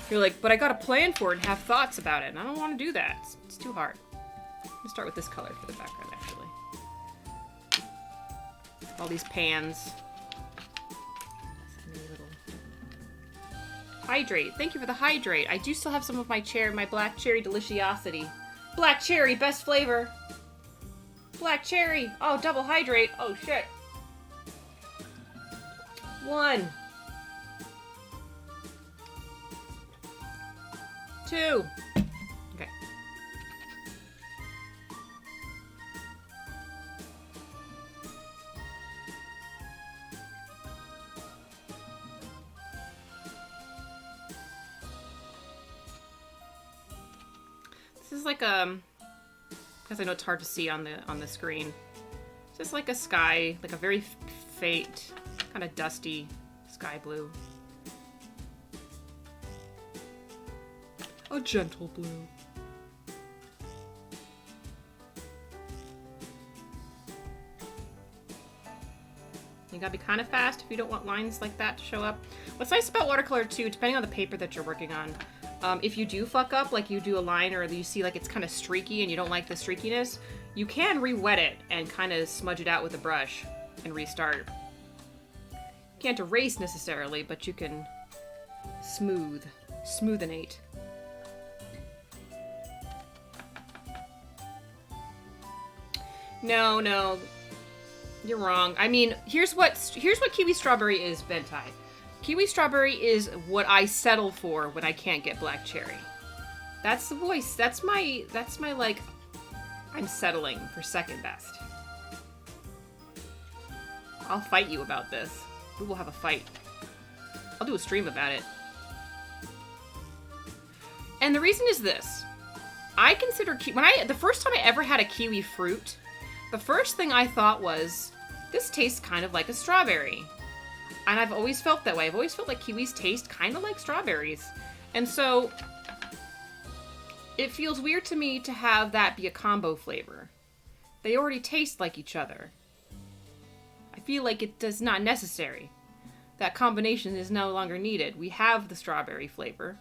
You're like, but I got a plan for it and have thoughts about it, and I don't want to do that. It's too hard. Let's start with this color for the background, actually. All these pans. Hydrate. Thank you for the hydrate. I do still have some of my black cherry deliciosity. Black cherry, best flavor. Black cherry. Oh, double hydrate. Oh, shit. 1. 2. Okay. This is like because I know it's hard to see on the screen. It's just like a sky, like a very faint, kind of dusty sky blue. A gentle blue. You gotta be kind of fast if you don't want lines like that to show up. What's nice about watercolor too, depending on the paper that you're working on, if you do fuck up, like you do a line or you see like it's kind of streaky and you don't like the streakiness, you can re-wet it and kind of smudge it out with a brush and restart. You can't erase necessarily, but you can smoothenate. No, you're wrong. I mean, here's what kiwi strawberry is, Bentai. Kiwi strawberry is what I settle for when I can't get black cherry. That's the voice. That's my like, I'm settling for second best. I'll fight you about this. We will have a fight. I'll do a stream about it. And the reason is this. I consider the first time I ever had a kiwi fruit, the first thing I thought was, this tastes kind of like a strawberry. And I've always felt that way. I've always felt like kiwis taste kind of like strawberries. And so, it feels weird to me to have that be a combo flavor. They already taste like each other. I feel like it is not necessary. That combination is no longer needed. We have the strawberry flavor.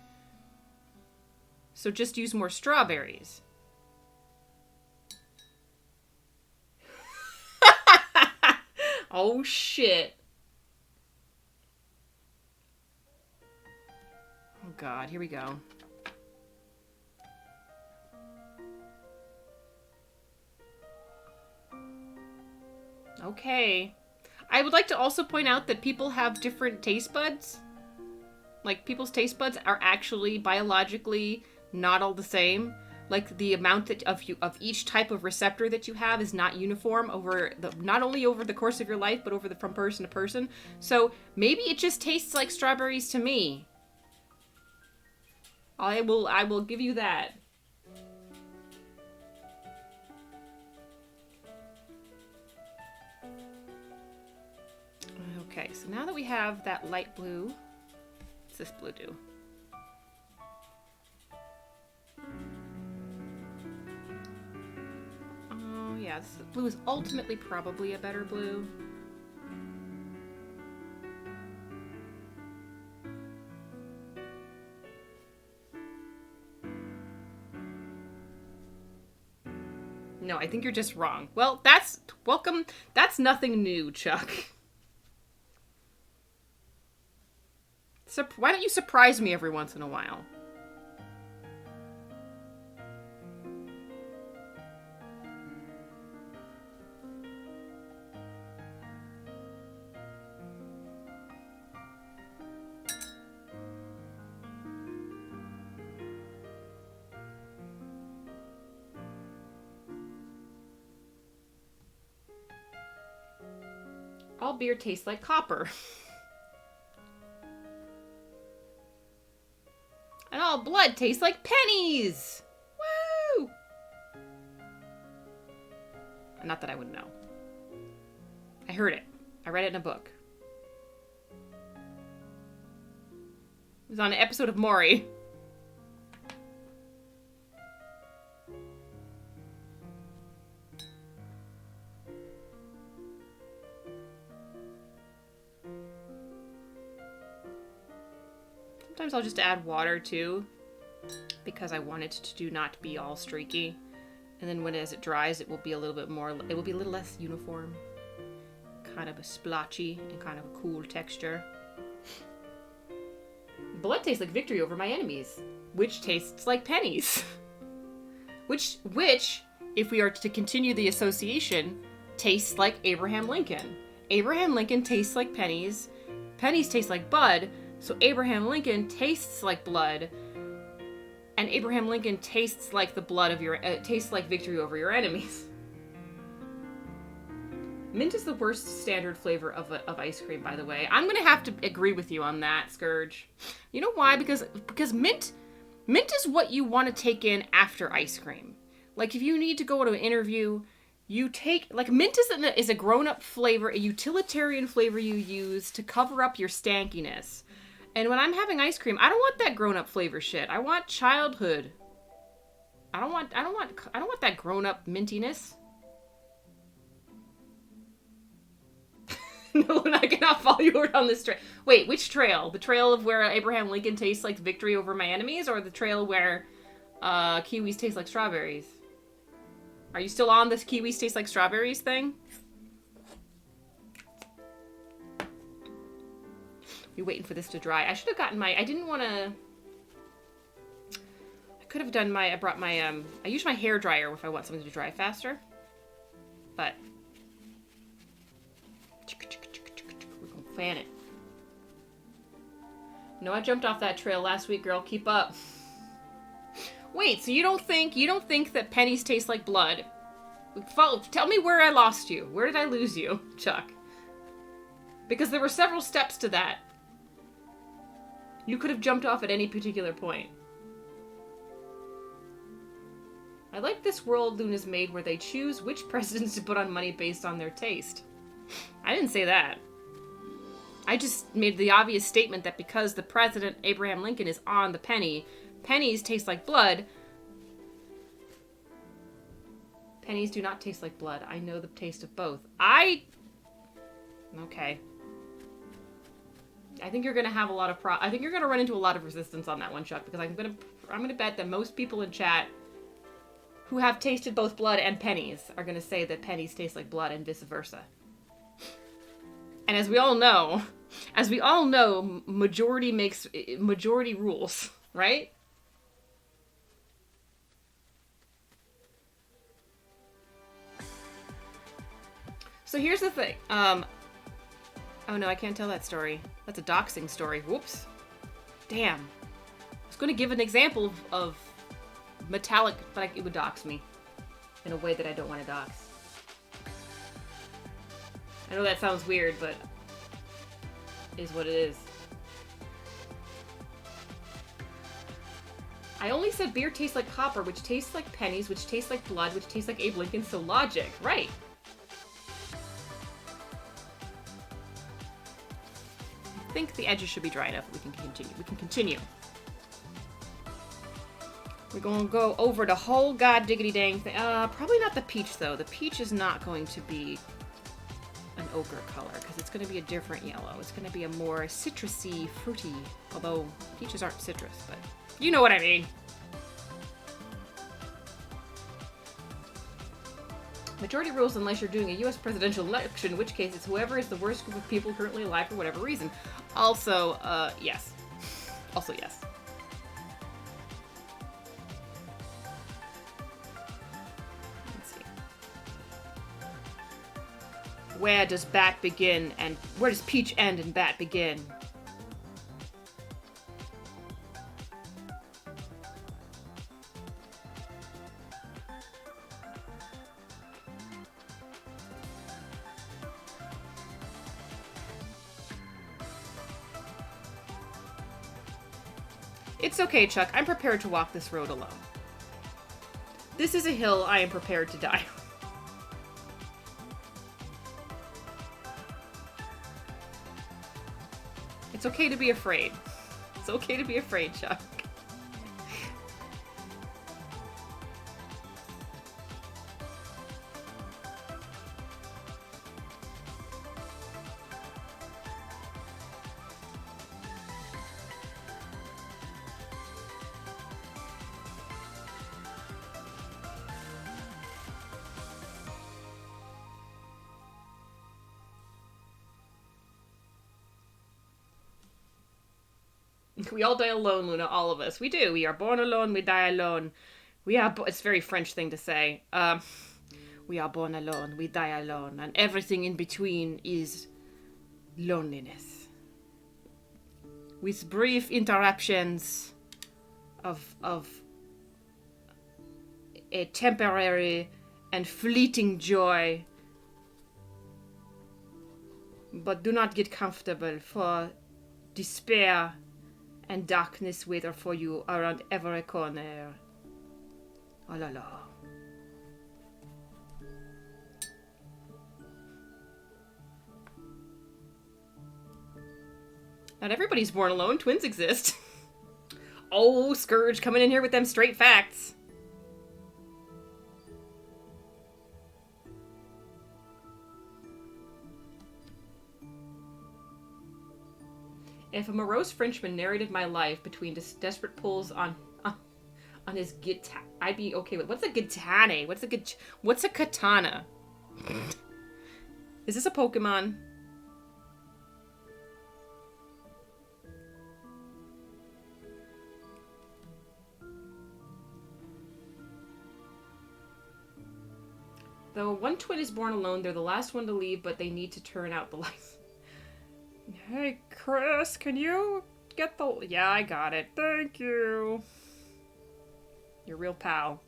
So just use more strawberries. Oh shit. Oh god, here we go. Okay. I would like to also point out that people have different taste buds. Like, people's taste buds are actually biologically not all the same. Like, the amount that of each type of receptor that you have is not uniform over not only over the course of your life, but from person to person. So maybe it just tastes like strawberries to me. I will give you that. Okay, so now that we have that light blue, what's this blue do? Oh yeah, this blue is ultimately probably a better blue. No, I think you're just wrong. Well, welcome. That's nothing new, Chuck. Why don't you surprise me every once in a while? All beer tastes like copper. And all blood tastes like pennies! Woo! Not that I would know. I heard it. I read it in a book. It was on an episode of Maury. Sometimes I'll just add water too, because I want it to not be all streaky. And then as it dries, it will be a little bit more, it will be a little less uniform. Kind of a splotchy and kind of a cool texture. Blood tastes like victory over my enemies, which tastes like pennies. which, if we are to continue the association, tastes like Abraham Lincoln. Abraham Lincoln tastes like pennies. Pennies taste like Bud. So Abraham Lincoln tastes like blood, and Abraham Lincoln tastes like the blood of tastes like victory over your enemies. Mint is the worst standard flavor of ice cream, by the way. I'm gonna have to agree with you on that, Scourge. You know why? Because mint is what you want to take in after ice cream. Like, if you need to go to an interview, you take, like, mint is a grown-up flavor, a utilitarian flavor you use to cover up your stankiness. And when I'm having ice cream, I don't want that grown-up flavor shit. I want childhood. I don't want that grown-up mintiness. No, I cannot follow you down this trail. Wait, which trail? The trail of where Abraham Lincoln tastes like victory over my enemies, or the trail where kiwis taste like strawberries? Are you still on this kiwis taste like strawberries thing? You're waiting for this to dry. I should have gotten I didn't want to... I could have done I brought my, I use my hair dryer if I want something to dry faster. But... we're going to fan it. No, I jumped off that trail last week, girl. Keep up. Wait, so you don't think that pennies taste like blood? Tell me where I lost you. Where did I lose you, Chuck? Because there were several steps to that. You could have jumped off at any particular point. I like this world Luna's made where they choose which presidents to put on money based on their taste. I didn't say that. I just made the obvious statement that because the president, Abraham Lincoln, is on the penny, pennies taste like blood. Pennies do not taste like blood. I know the taste of both. Okay. I think you're gonna have a lot of I think you're gonna run into a lot of resistance on that one, Chuck, because I'm gonna bet that most people in chat who have tasted both blood and pennies are gonna say that pennies taste like blood and vice versa. And as we all know, majority rules, right? So here's the thing. Oh no, I can't tell that story. That's a doxing story. Whoops. Damn. I was going to give an example of metallic, but it would dox me in a way that I don't want to dox. I know that sounds weird, but it is what it is. I only said beer tastes like copper, which tastes like pennies, which tastes like blood, which tastes like Abe Lincoln, so logic. Right. I think the edges should be dry enough. We can continue. We're gonna go over the whole god diggity dang thing. Probably not the peach though. The peach is not going to be an ochre color because it's going to be a different yellow. It's going to be a more citrusy, fruity. Although peaches aren't citrus, but you know what I mean. Majority rules unless you're doing a U.S. presidential election, in which case it's whoever is the worst group of people currently alive for whatever reason. Also, yes. Also, yes. Let's see. Where does bat begin and where does peach end and bat begin? It's okay, Chuck. I'm prepared to walk this road alone. This is a hill I am prepared to die on. It's okay to be afraid. It's okay to be afraid, Chuck. We all die alone, Luna. All of us. We do. We are born alone. We die alone. We are. It's a very French thing to say. We are born alone. We die alone, and everything in between is loneliness, with brief interruptions of a temporary and fleeting joy. But do not get comfortable, for despair and darkness wait for you around every corner. Oh la la. Not everybody's born alone. Twins exist. Oh, Scourge coming in here with them straight facts. If a morose Frenchman narrated my life between desperate pulls on his guitar, I'd be okay with. What's a gitane? What's a katana? Is this a Pokemon? Though one twin is born alone, they're the last one to leave, but they need to turn out the lights. Hey, Chris, can you get the... Yeah, I got it. Thank you. You're a real pal.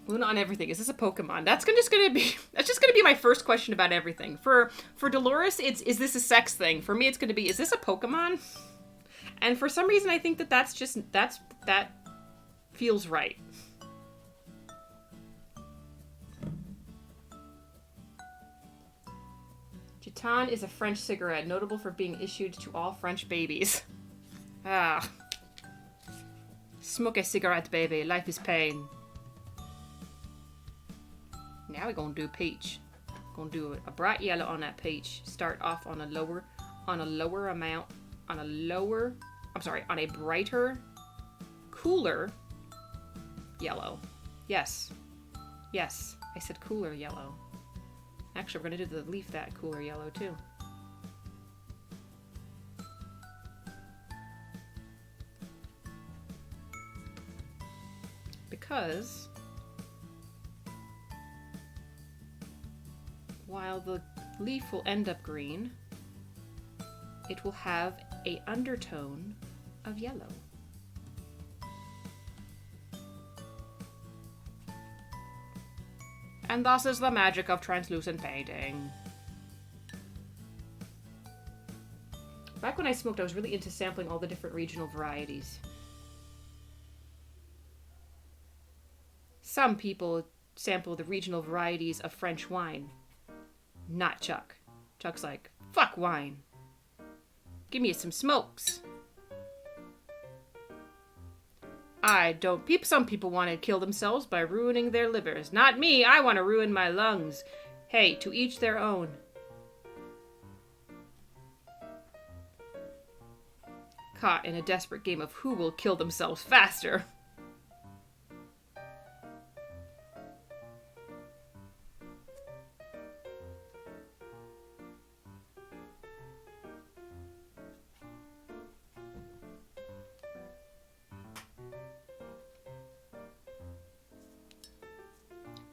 Luna on everything. Is this a Pokemon? That's just gonna be my first question about everything. For Dolores, is this a sex thing? For me, it's gonna be, is this a Pokemon? And for some reason, I think that feels right. Gitan is a French cigarette, notable for being issued to all French babies. Ah. Smoke a cigarette, baby. Life is pain. Now we're gonna do peach. Gonna do a bright yellow on that peach. Start off on a brighter, cooler yellow. Yes. Yes, I said cooler yellow. Actually, we're gonna do the leaf that cooler yellow too. because while the leaf will end up green, it will have an undertone of yellow. And thus is the magic of translucent painting. Back when I smoked, I was really into sampling all the different regional varieties. Some people sample the regional varieties of French wine. Not Chuck. Chuck's like, fuck wine. Give me some smokes. Some people want to kill themselves by ruining their livers. Not me, I want to ruin my lungs. Hey, to each their own. Caught in a desperate game of who will kill themselves faster.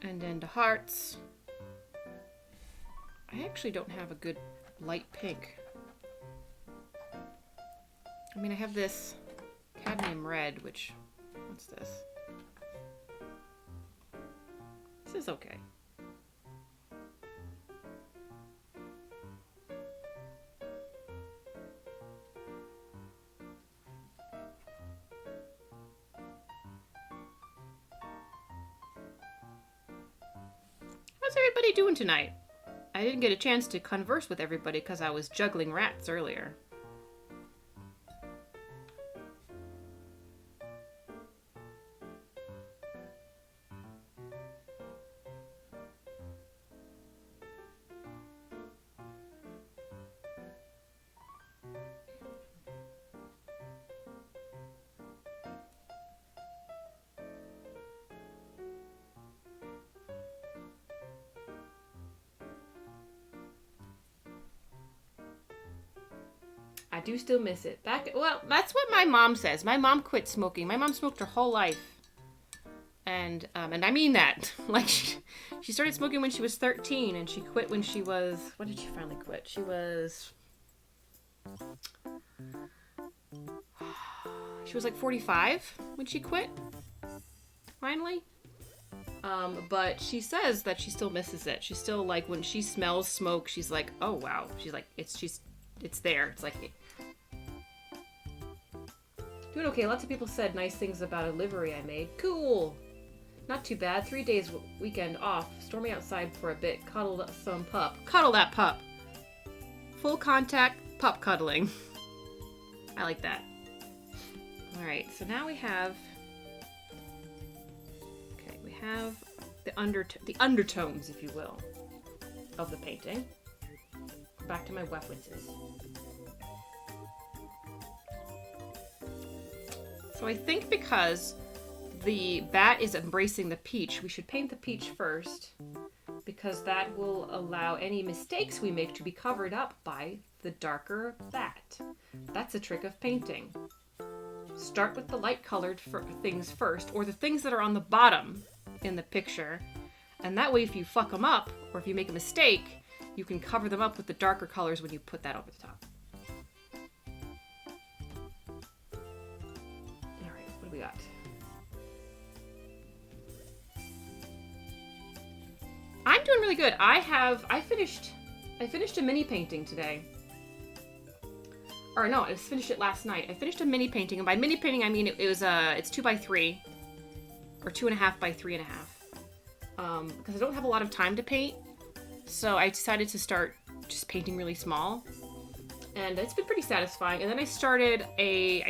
And into hearts. I actually don't have a good light pink. I mean, I have this cadmium red, which, what's this? This is okay. How's everybody doing tonight? I didn't get a chance to converse with everybody because I was juggling rats earlier. I do still miss it. Well, that's what my mom says. My mom quit smoking. My mom smoked her whole life. And I mean that. Like, she started smoking when she was 13, and she quit when she was... When did she finally quit? She was like 45 when she quit. Finally. But she says that she still misses it. She's still, like, when she smells smoke, she's like, oh, wow. She's like, it's there. It's like... Doing okay. Lots of people said nice things about a livery I made. Cool. Not too bad. 3 days weekend off. Storming outside for a bit. Cuddle some pup. Cuddle that pup. Full contact pup cuddling. I like that. Alright, so now we have... Okay, we have the undertones, if you will, of the painting. Back to my weapons. So I think because the bat is embracing the peach, we should paint the peach first, because that will allow any mistakes we make to be covered up by the darker bat. That's a trick of painting. Start with the light colored things first, or the things that are on the bottom in the picture, and that way if you fuck them up, or if you make a mistake, you can cover them up with the darker colors when you put that over the top. Alright, what do we got? I'm doing really good. I finished a mini painting today. Or no, I finished it last night. I finished a mini painting, and by mini painting I mean it's 2x3, or 2.5 by 3.5. Because I don't have a lot of time to paint, so I decided to start just painting really small, and it's been pretty satisfying. And then I started a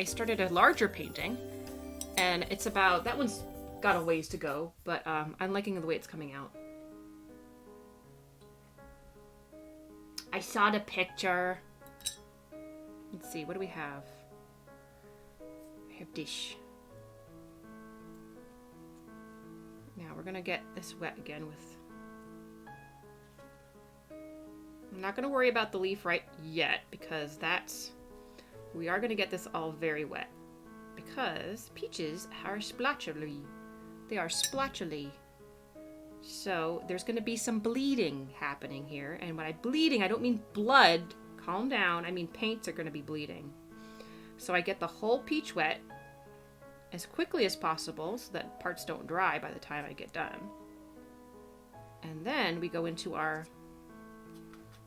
larger painting, and that one's got a ways to go, but I'm liking the way it's coming out. I saw the picture. Let's see, what do we have? I have dish. Now we're gonna get this wet again with... I'm not gonna worry about the leaf right yet, because we are gonna get this all very wet. Because peaches are splatterly. They are splotchily. So there's going to be some bleeding happening here. And when I bleeding, I don't mean blood. Calm down. I mean paints are going to be bleeding. So I get the whole peach wet as quickly as possible so that parts don't dry by the time I get done. And then we go into our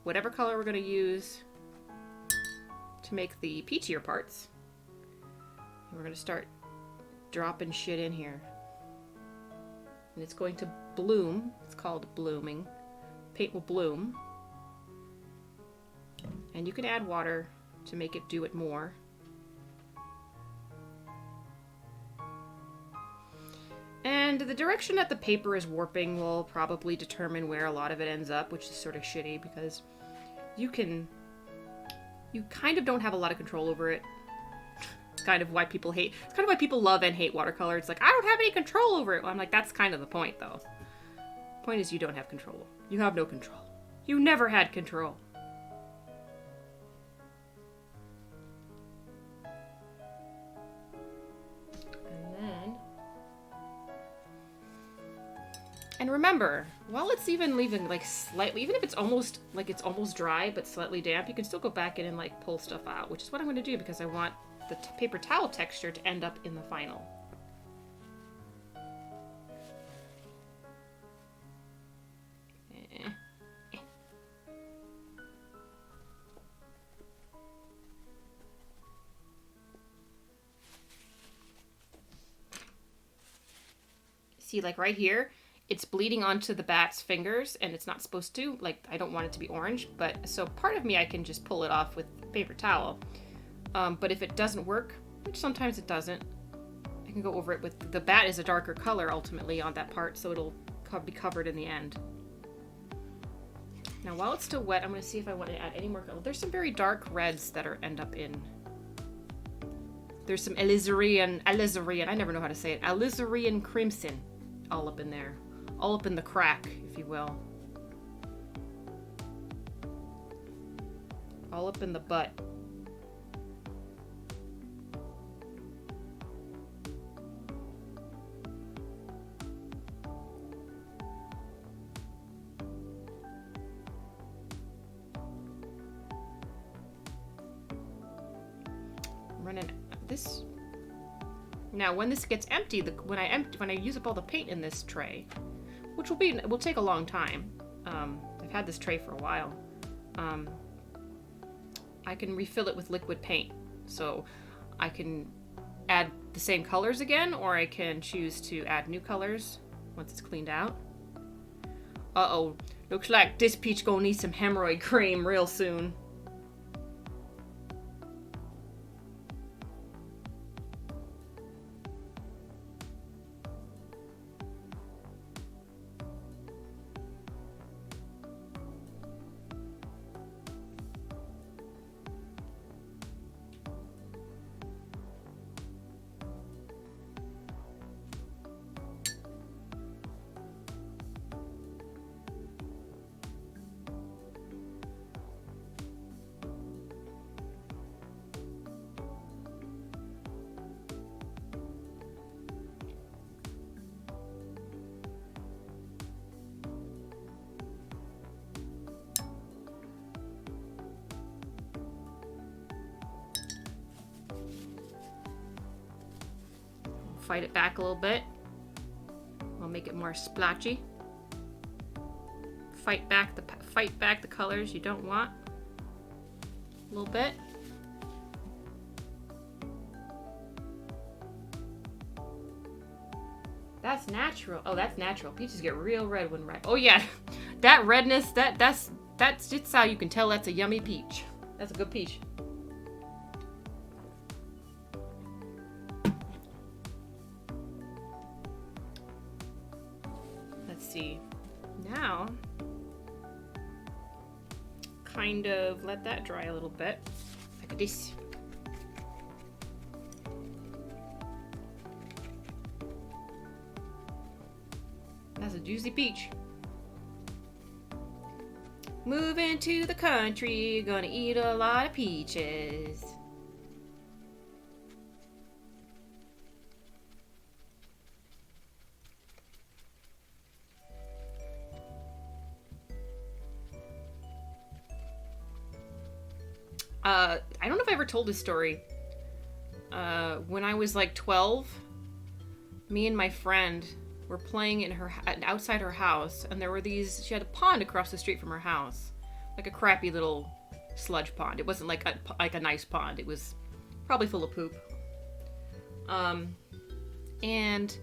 whatever color we're going to use to make the peachier parts. And we're going to start dropping shit in here. And it's going to bloom. It's called blooming. Paint will bloom. And you can add water to make it do it more. And the direction that the paper is warping will probably determine where a lot of it ends up, which is sort of shitty because you kind of don't have a lot of control over it. It's kind of why people love and hate watercolor. It's like, I don't have any control over it. Well, I'm like, that's kind of the point, though. The point is you don't have control. You have no control. You never had control. And remember, while it's even leaving like slightly, even if it's almost dry but slightly damp, you can still go back in and like pull stuff out, which is what I'm going to do because I want the paper towel texture to end up in the final. See, like right here, it's bleeding onto the bat's fingers and it's not supposed to. Like, I don't want it to be orange, but so part of me, I can just pull it off with a paper towel. But if it doesn't work, which sometimes it doesn't, I can go over it with, the bat is a darker color ultimately on that part, so it'll be covered in the end. Now, while it's still wet, I'm going to see if I want to add any more color. There's some very dark reds that end up in. There's some alizarin, I never know how to say it, alizarin crimson all up in there. All up in the crack, if you will. All up in the butt. Running this. Now, when this gets empty, when I use up all the paint in this tray, which will take a long time. I've had this tray for a while. I can refill it with liquid paint, so I can add the same colors again, or I can choose to add new colors once it's cleaned out. Uh-oh, looks like this peach gonna need some hemorrhoid cream real soon. Fight it back a little bit. I'll make it more splotchy. Fight back the colors you don't want. A little bit. That's natural. Oh, that's natural. Peaches get real red when ripe. Oh yeah, that redness. That's just how you can tell that's a yummy peach. That's a good peach. See, now kind of let that dry a little bit like this. That's a juicy peach. Moving to the country, gonna eat a lot of peaches. I don't know if I ever told this story. When I was like 12, me and my friend were playing in outside her house, and there were she had a pond across the street from her house, like a crappy little sludge pond. It wasn't like a nice pond. It was probably full of poop. And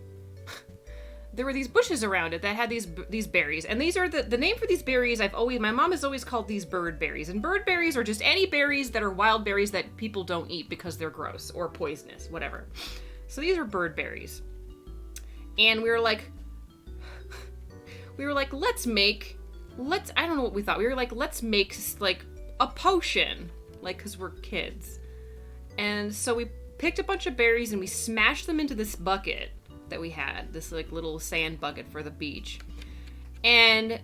there were these bushes around it that had these berries, and these are the name for these berries. My mom has always called these bird berries, and bird berries are just any berries that are wild berries that people don't eat because they're gross or poisonous, whatever. So these are bird berries, and we were like, let's I don't know what we thought. We were like, let's make like a potion, like, because we're kids. And so we picked a bunch of berries and we smashed them into this bucket that we had, this like little sand bucket for the beach. And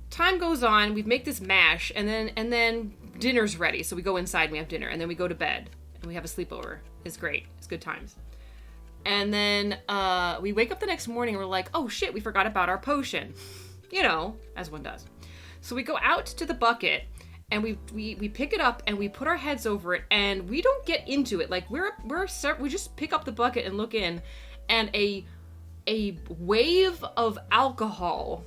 time goes on, we make this mash, and then dinner's ready. So we go inside and we have dinner, and then we go to bed and we have a sleepover. It's great. It's good times. And then we wake up the next morning and we're like, oh shit, we forgot about our potion. You know, as one does. So we go out to the bucket and we pick it up and we put our heads over it, and we don't get into it. Like we just pick up the bucket and look in, and a wave of alcohol,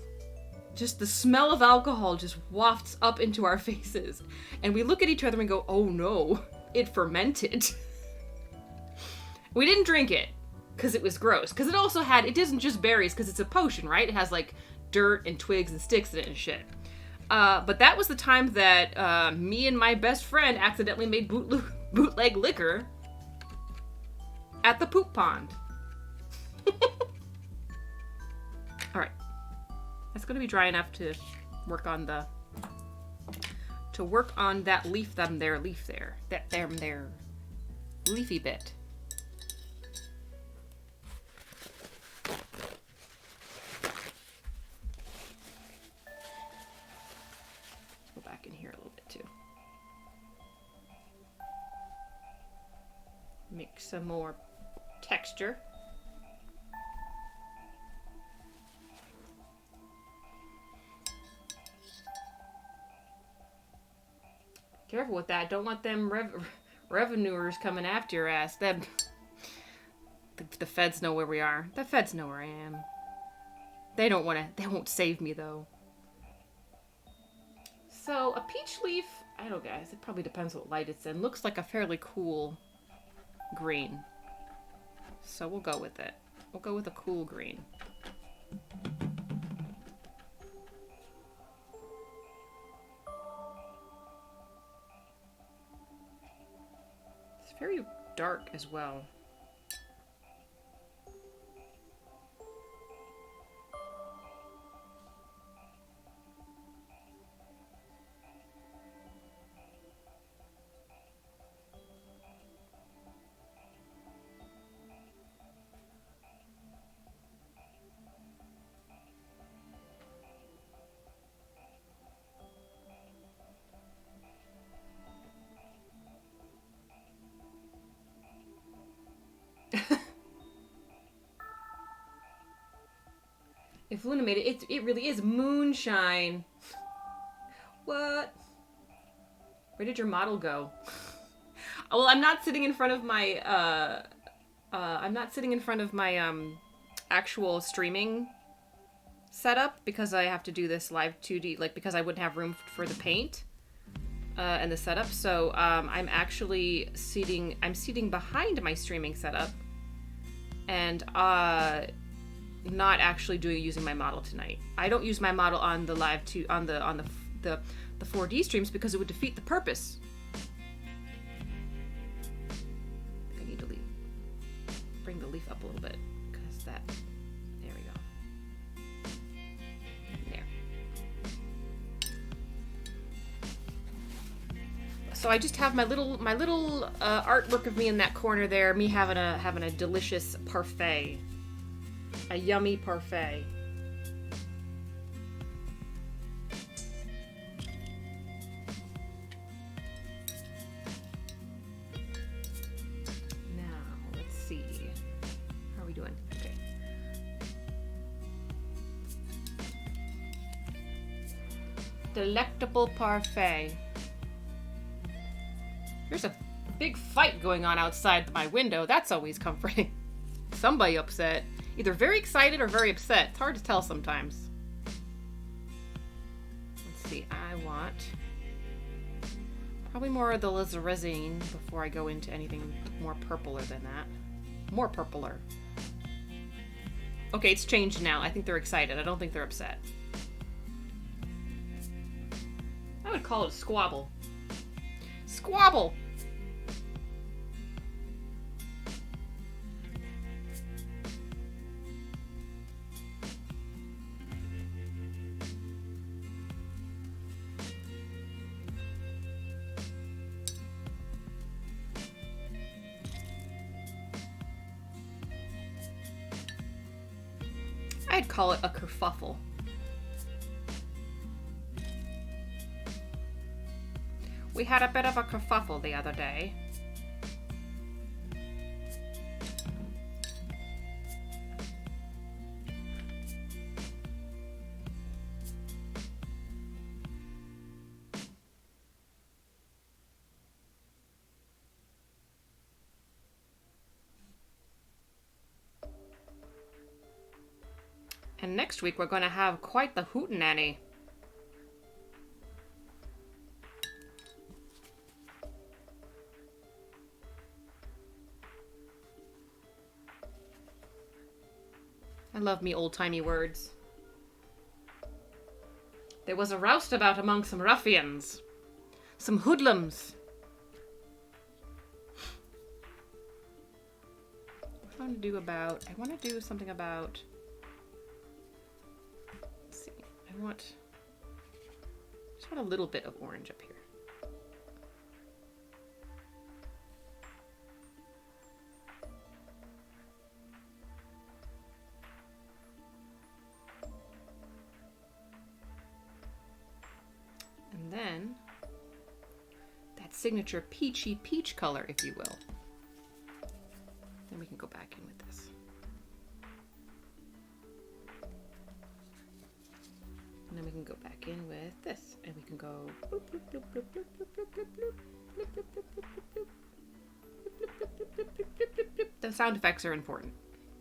just the smell of alcohol just wafts up into our faces. And we look at each other and go, oh no, it fermented. We didn't drink it because it was gross. Because it isn't just berries, because it's a potion, right? It has like dirt and twigs and sticks in it and shit. But that was the time that me and my best friend accidentally made bootleg liquor at the poop pond. Alright. That's going to be dry enough to work on that leafy bit. Back in here a little bit too. Make some more texture. Careful with that. Don't let them revenuers coming after your ass. The feds know where we are. The feds know where I am. They won't save me though. So, a peach leaf, I don't know guys, it probably depends what light it's in. Looks like a fairly cool green. So we'll go with it. We'll go with a cool green. It's very dark as well. If Luna made it, it really is moonshine. What? Where did your model go? Well, I'm not sitting in front of my actual streaming setup because I have to do this live 2D, like because I wouldn't have room for the paint and the setup. So I'm actually seating behind my streaming setup, and not actually using my model tonight. I don't use my model on the live on the 4D streams because it would defeat the purpose. I need to bring the leaf up a little bit because there we go. There. So I just have my little artwork of me in that corner there, me having a delicious parfait. A yummy parfait. Now, let's see. How are we doing? Okay. Delectable parfait. There's a big fight going on outside my window. That's always comforting. Somebody upset. Either very excited or very upset. It's hard to tell sometimes. Let's see. I want probably more of the alizarin before I go into anything more purpler than that. More purpler. Okay, it's changed now. I think they're excited. I don't think they're upset. I would call it a squabble. Squabble! I'd call it a kerfuffle. We had a bit of a kerfuffle the other day. And next week we're going to have quite the hootenanny. I love me old-timey words. There was a roustabout among some ruffians. Some hoodlums. What do I want to do about... I want to do something about... Let's see. I want... just want a little bit of orange up here. And then that signature peachy peach color, if you will. Then we can go back in with this. And then we can go back in with this. And we can go bloop, bloop, bloop, bloop, bloop, bloop, bloop, bloop, bloop, bloop, bloop, bloop, bloop, bloop, bloop, bloop, bloop, bloop, bloop. The sound effects are important.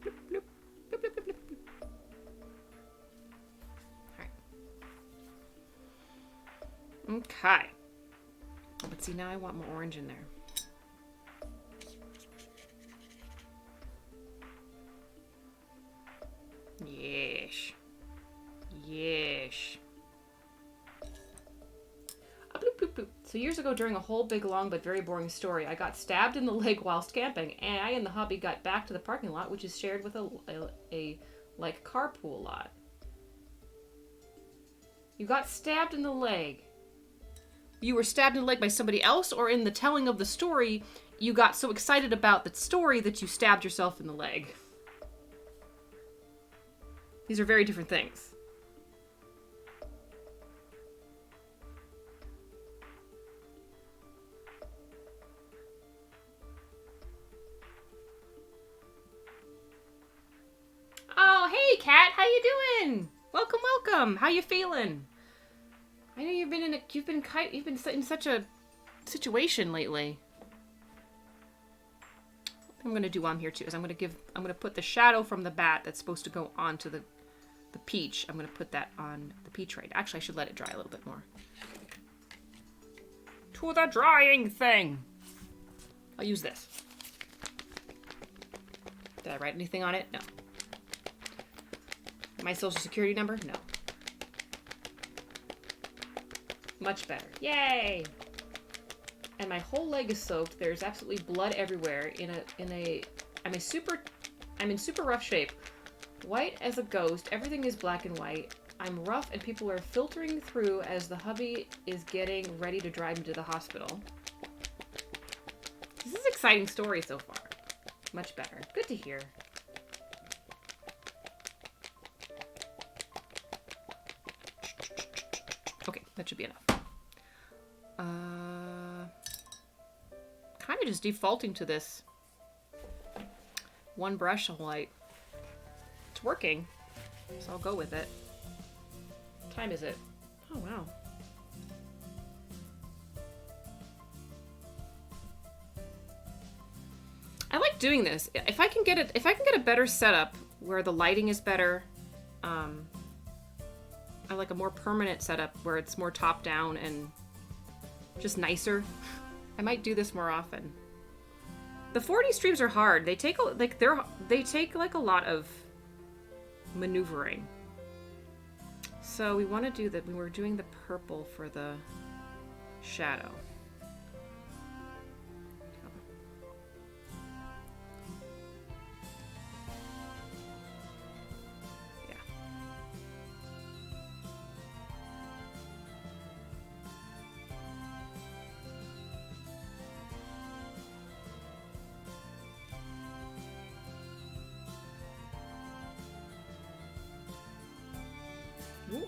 Bloop, bloop, bloop, bloop, bloop, bloop, bloop. Okay. But see, now I want more orange in there. Yes. Yes. Bloop, bloop, bloop. So years ago, during a whole big, long, but very boring story, I got stabbed in the leg whilst camping, and I and the hubby got back to the parking lot, which is shared with a like carpool lot. You got stabbed in the leg. You were stabbed in the leg by somebody else, or in the telling of the story, you got so excited about the story that you stabbed yourself in the leg. These are very different things. Oh, hey, Kat, how you doing? Welcome, welcome. How you feeling? I know you've been in such a situation lately. What I'm gonna do on here too is I'm gonna put the shadow from the bat that's supposed to go onto the peach. I'm gonna put that on the peach right. Actually, I should let it dry a little bit more. To the drying thing. I'll use this. Did I write anything on it? No. My social security number? No. Much better. Yay! And my whole leg is soaked. There's absolutely blood everywhere. I'm in super rough shape. White as a ghost. Everything is black and white. I'm rough and people are filtering through as the hubby is getting ready to drive me to the hospital. This is an exciting story so far. Much better. Good to hear. Okay, that should be enough. Kind of just defaulting to this one brush light. It's working, so I'll go with it. What time is it? Oh, wow. doing this. If I can get a better setup where the lighting is better, I like a more permanent setup where it's more top down and just nicer. I might do this more often. The 4D streams are hard. They take like a lot of maneuvering. So we want to do that. We were doing the purple for the shadow. Yeah. Ooh.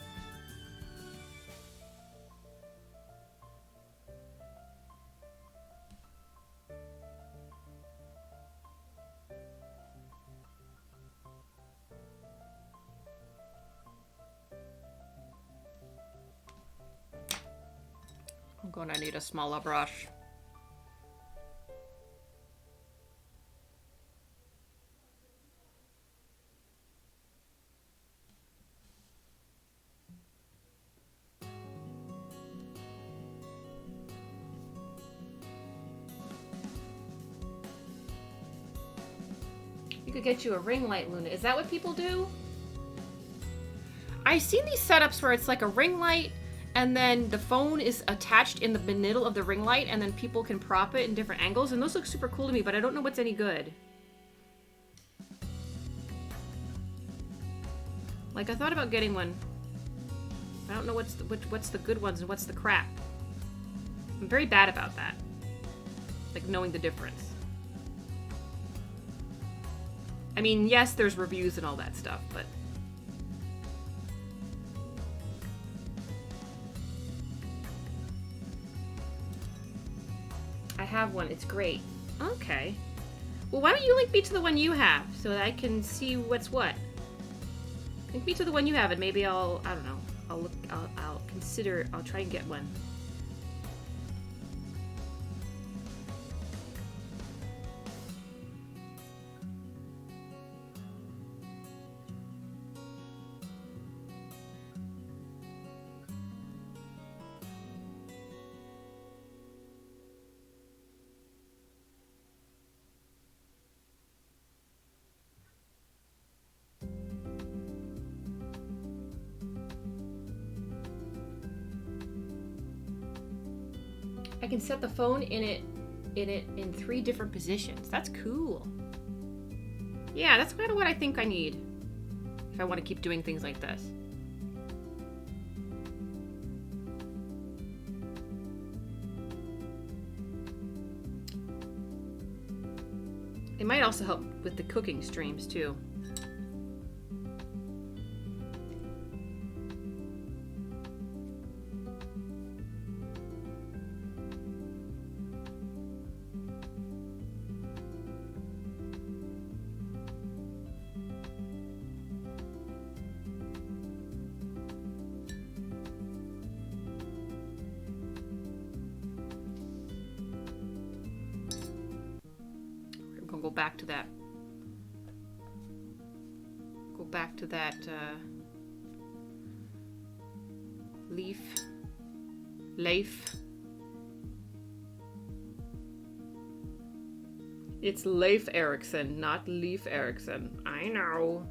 I'm gonna need a smaller brush. You could get you a ring light, Luna. Is that what people do? I've seen these setups where it's like a ring light and then the phone is attached in the middle of the ring light and then people can prop it in different angles, and those look super cool to me, but I don't know what's any good. Like, I thought about getting one. I don't know what's the good ones and what's the crap. I'm very bad about that. Like, knowing the difference. I mean, yes, there's reviews and all that stuff, but... I have one. It's great. Okay. Well, why don't you link me to the one you have so that I can see what's what? Link me to the one you have and maybe I don't know. I'll consider, I'll try and get one. I can set the phone in 3 different positions. That's cool. Yeah, that's kind of what I think I need if I want to keep doing things like this. It might also help with the cooking streams too. Go back to that leaf. It's Leif Erikson, not Leif Erikson. I know.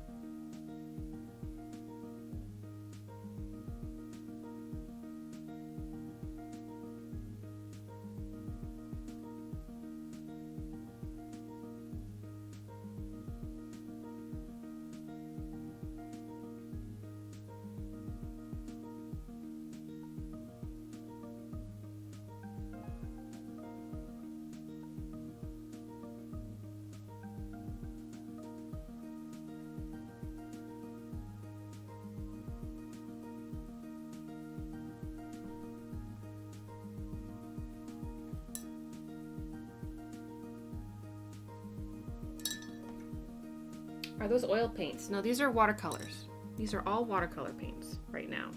Are those oil paints? No, these are watercolors. These are all watercolor paints right now.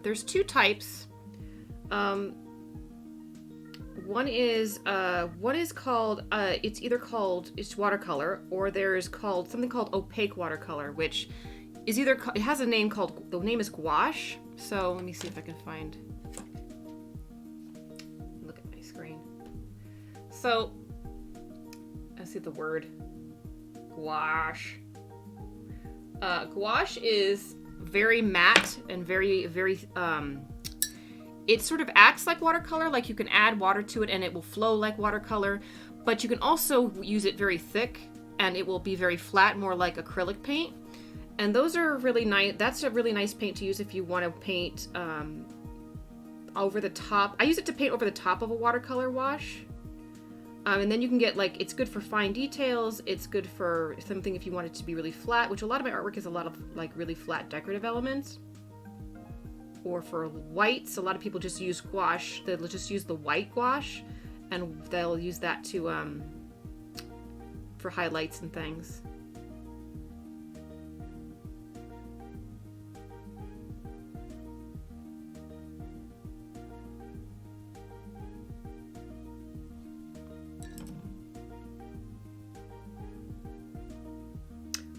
There's 2 types. one is called it's either called it's watercolor, or there's called something called opaque watercolor, which is either it has a name called, the name is gouache. So let me see if I can find, look at my screen. So I see the word gouache. Gouache is very matte and very it sort of acts like watercolor, like you can add water to it and it will flow like watercolor, but you can also use it very thick and it will be very flat, more like acrylic paint. And those are really nice. That's a really nice paint to use if you want to paint over the top. I use it to paint over the top of a watercolor wash. And then you can get, like, it's good for fine details. It's good for something if you want it to be really flat, which a lot of my artwork is a lot of, like, really flat decorative elements. Or for whites, a lot of people just use gouache. They'll just use the white gouache, and they'll use that to for highlights and things.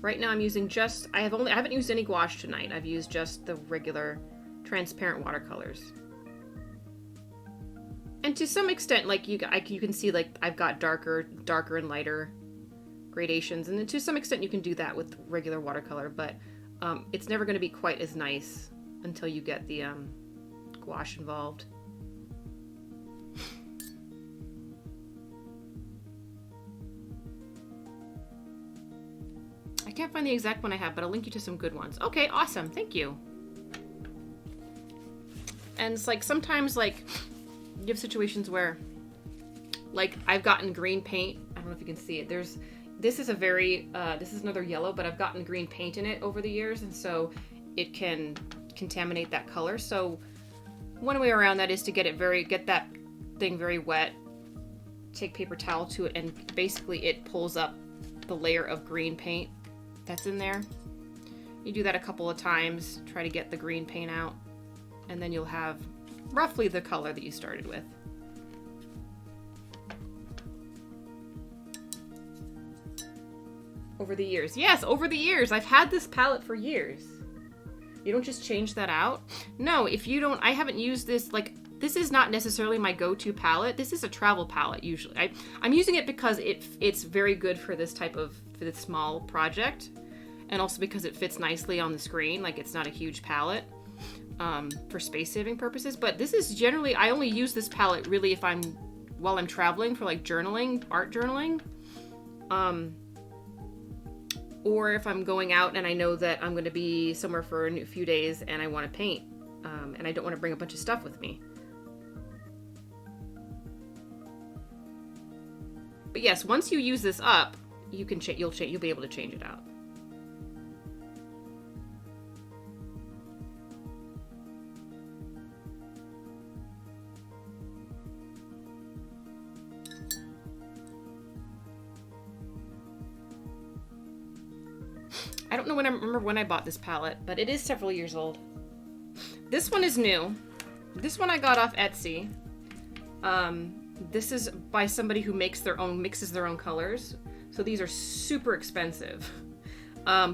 Right now I'm using just, I haven't used any gouache tonight. I've used just the regular transparent watercolors. And to some extent, like you can see, like I've got darker and lighter gradations, and then to some extent you can do that with regular watercolor, but it's never going to be quite as nice until you get the gouache involved. I can't find the exact one I have, but I'll link you to some good ones. Okay, awesome, thank you. And it's like sometimes, like, you have situations where, like, I've gotten green paint. I don't know if you can see it. This is a very, this is another yellow, but I've gotten green paint in it over the years, and so it can contaminate that color. So one way around that is to get that thing very wet, take paper towel to it, and basically it pulls up the layer of green paint that's in there. You do that a couple of times, try to get the green paint out, and then you'll have roughly the color that you started with. Over the years. Yes, over the years. I've had this palette for years. You don't just change that out. No, if you don't, I haven't used this, like, this is not necessarily my go-to palette. This is a travel palette usually. I'm using it because it's very good for this for this small project, and also because it fits nicely on the screen. Like, it's not a huge palette for space saving purposes. But this is generally, I only use this palette really if while I'm traveling for, like, journaling, art journaling, or if I'm going out and I know that I'm going to be somewhere for a few days and I want to paint, and I don't want to bring a bunch of stuff with me. But yes, once you use this up, you'll be able to change it out. I don't know remember when I bought this palette, but it is several years old. This one is new. This one I got off Etsy. This is by somebody who mixes their own colors. So these are super expensive.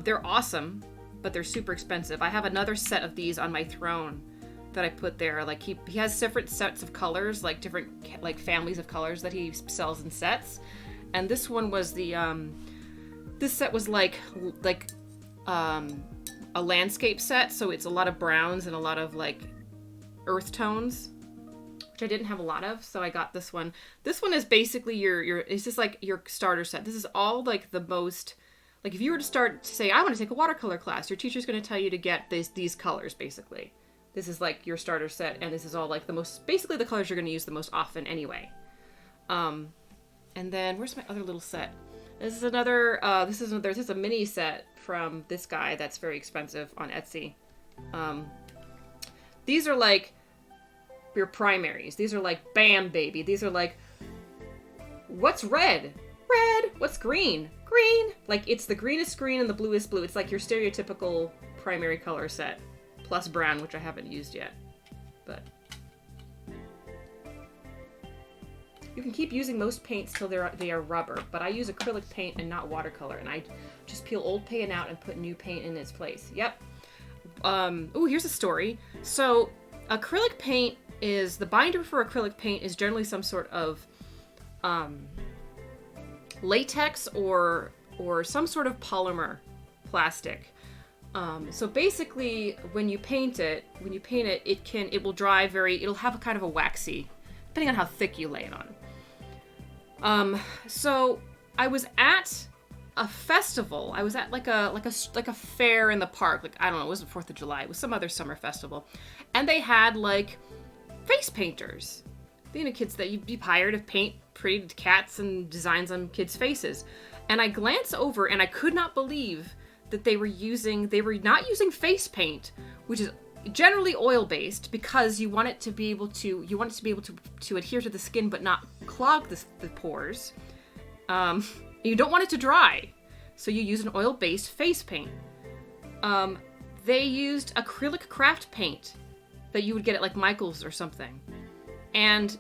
They're awesome, but they're super expensive. I have another set of these on my throne that I put there. Like, he has different sets of colors, like different, like, families of colors that he sells in sets. And this one was this set was like a landscape set, so it's a lot of browns and a lot of, like, earth tones, which I didn't have a lot of, so I got this one. This one is basically it's just like your starter set. This is all, like, the most, like, if you were to say, I want to take a watercolor class, your teacher's going to tell you to get these colors, basically. This is, like, your starter set, and this is all, like, basically the colors you're going to use the most often anyway. And then, where's my other little set? This is a mini set from this guy that's very expensive on Etsy. These are like your primaries. These are like, bam, baby. These are like, what's red? Red. What's green? Green. Like, it's the greenest green and the bluest blue. It's like your stereotypical primary color set, plus brown, which I haven't used yet. But You can keep using most paints till they are rubber, but I use acrylic paint and not watercolor, and I just peel old paint out and put new paint in its place. Yep. Oh, here's a story. So acrylic paint is, the binder for acrylic paint is generally some sort of latex or some sort of polymer plastic. So basically, when you paint it, it will dry it'll have a kind of a waxy, depending on how thick you lay it on. So I was at a festival. I was at like a fair in the park. Like, I don't know, it wasn't 4th of July. It was some other summer festival. And they had like face painters. You know, kids that you hired to paint pretty cats and designs on kids' faces. And I glanced over and I could not believe that they were not using face paint, which is generally oil-based, because you want it to be able to adhere to the skin but not clog the pores. You don't want it to dry, so you use an oil-based face paint. They used acrylic craft paint that you would get at like Michael's or something, and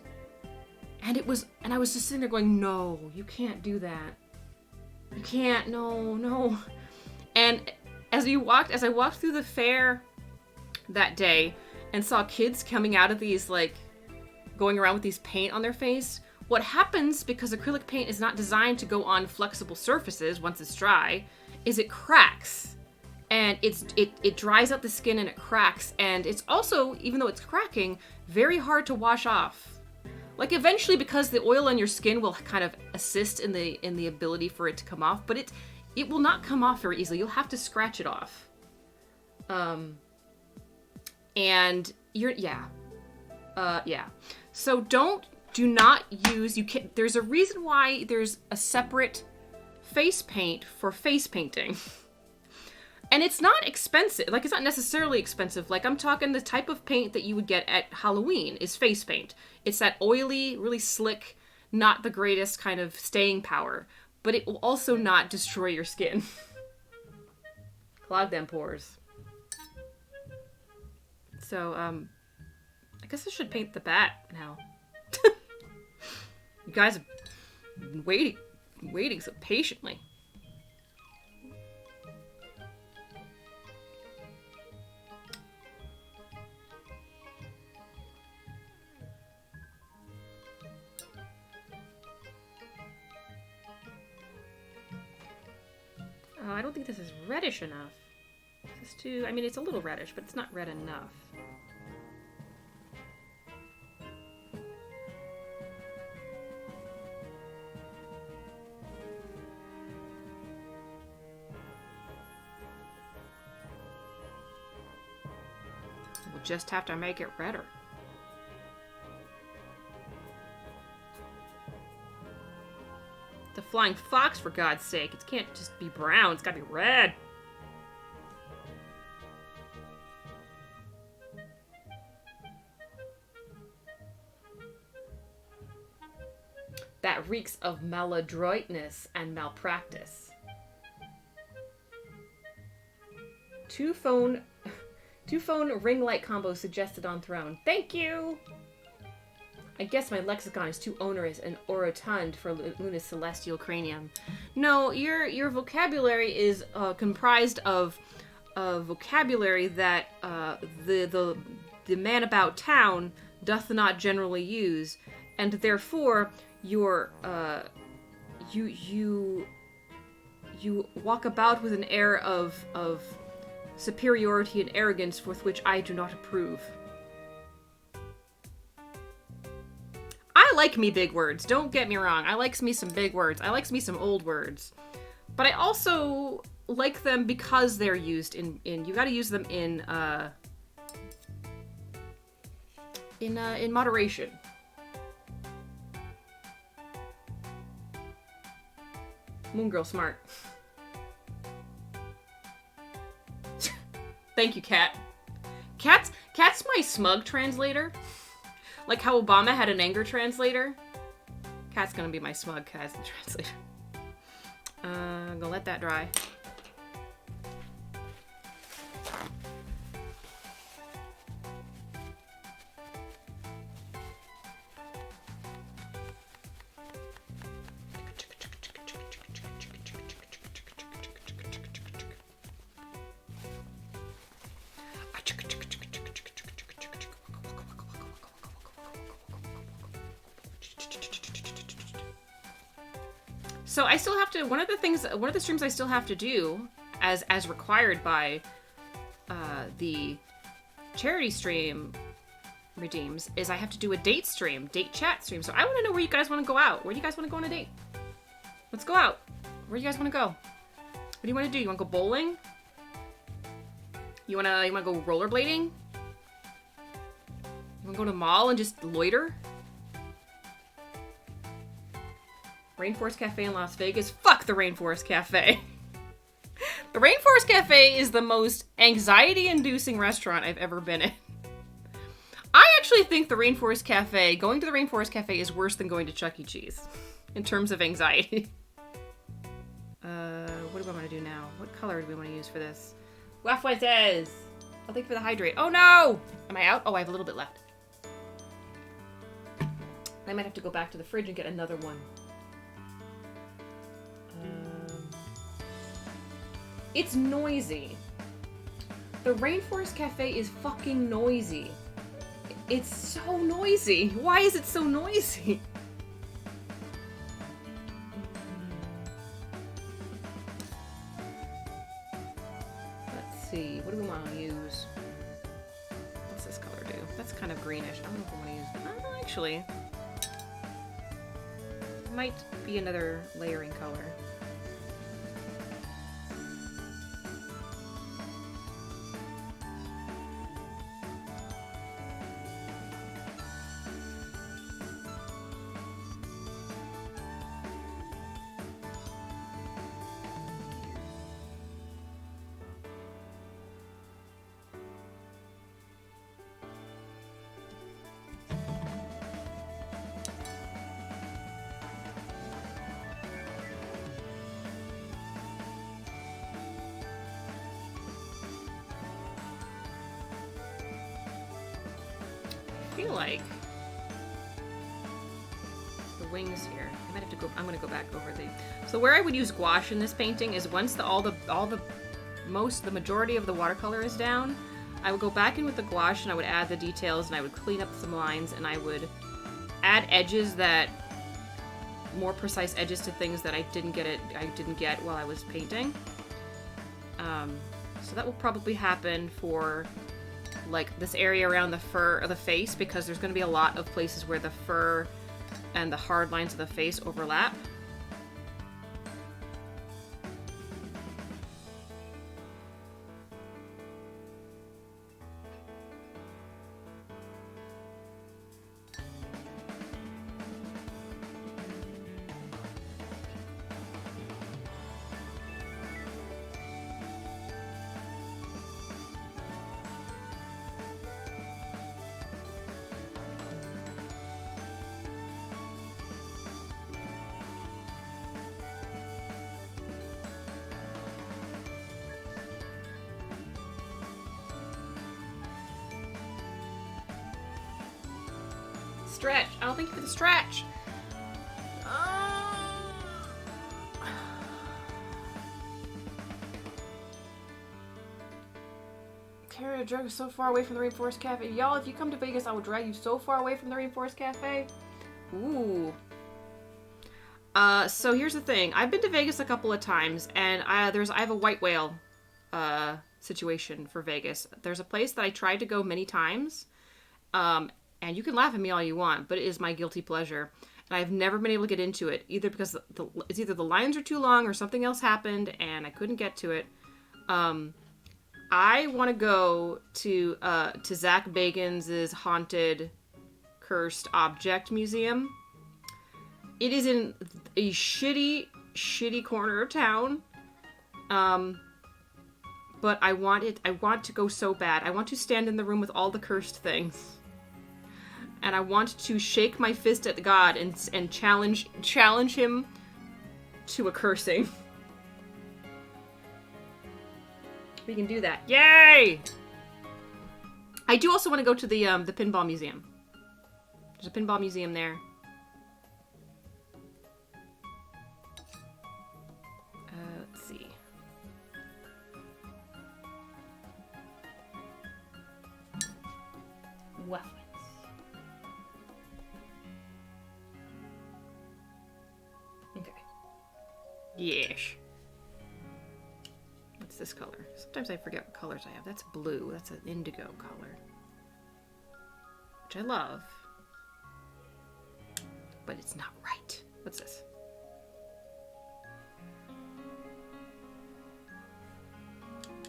I was just sitting there going, no, you can't do that. You can't, no. And as I walked through the fair that day and saw kids coming out of these, like, going around with these paint on their face, what happens, because acrylic paint is not designed to go on flexible surfaces once it's dry, is it cracks. And it dries out the skin and it cracks. And it's also, even though it's cracking, very hard to wash off. Like, eventually, because the oil on your skin will kind of assist in the ability for it to come off, but it will not come off very easily. You'll have to scratch it off. And yeah. So do not use, there's a reason why there's a separate face paint for face painting. And it's not expensive. Like, it's not necessarily expensive. Like, I'm talking the type of paint that you would get at Halloween is face paint. It's that oily, really slick, not the greatest kind of staying power. But it will also not destroy your skin. Clog them pores. So, I guess I should paint the bat now. You guys have been waiting so patiently. I don't think this is reddish enough. This is too, I mean, it's a little reddish, but it's not red enough. We'll just have to make it redder. The flying fox, for God's sake. It can't just be brown. It's gotta be red. That reeks of maladroitness and malpractice. Two phone ring light combo suggested on throne. Thank you! I guess my lexicon is too onerous and orotund for Luna's celestial cranium. No, your vocabulary is comprised of vocabulary that the man about town doth not generally use, and therefore you walk about with an air of superiority and arrogance with which I do not approve. I like me big words, don't get me wrong. I likes me some big words. I likes me some old words. But I also like them because they're used in you gotta use them in moderation. Moon Girl smart. Thank you, Cat. Cat's my smug translator. Like how Obama had an anger translator. Cat's gonna be my smug translator. I'm gonna let that dry. So I still have to, one of the streams I still have to do, as required by the charity stream redeems, is I have to do a date chat stream. So I want to know where you guys want to go out. Where do you guys want to go on a date? Let's go out. Where do you guys want to go? What do you want to do? You want to go bowling? You want to go rollerblading? You want to go to the mall and just loiter? Rainforest Cafe in Las Vegas? Fuck the Rainforest Cafe. The Rainforest Cafe is the most anxiety-inducing restaurant I've ever been in. I actually think the Rainforest Cafe, going to the Rainforest Cafe is worse than going to Chuck E. Cheese in terms of anxiety. What do I want to do now? What color do we want to use for this? Guafuetes! I'll take for the hydrate. Oh no! Am I out? Oh, I have a little bit left. I might have to go back to the fridge and get another one. It's noisy. The Rainforest Cafe is fucking noisy. It's so noisy. Why is it so noisy? Let's see. What do we want to use? What's this color do? That's kind of greenish. I don't know if I want to use that. Oh, actually. Might be another layering color. Like the wings here. I might have to go. I'm gonna go back over the. So where I would use gouache in this painting is once the majority of the watercolor is down, I would go back in with the gouache and I would add the details and I would clean up some lines and I would add edges more precise edges to things that I didn't get while I was painting. So that will probably happen for like this area around the fur of the face, because there's going to be a lot of places where the fur and the hard lines of the face overlap. Stretch. I don't think you can stretch. Carry a drug so far away from the Rainforest Cafe. Y'all, if you come to Vegas, I will drag you so far away from the Rainforest Cafe. Ooh. So here's the thing. I've been to Vegas a couple of times, and I have a white whale situation for Vegas. There's a place that I tried to go many times. And you can laugh at me all you want, but it is my guilty pleasure. And I've never been able to get into it, either because it's either the lines are too long or something else happened and I couldn't get to it. I want to go to Zach Bagans' haunted, cursed object museum. It is in a shitty corner of town. But I want to go so bad. I want to stand in the room with all the cursed things. And I want to shake my fist at God and challenge him to a cursing. We can do that. Yay! I do also want to go to the pinball museum. There's a pinball museum there. Let's see. Waffles. Okay. Yes. What's this color? Sometimes I forget what colors I have. That's blue. That's an indigo color. Which I love. But it's not right. What's this?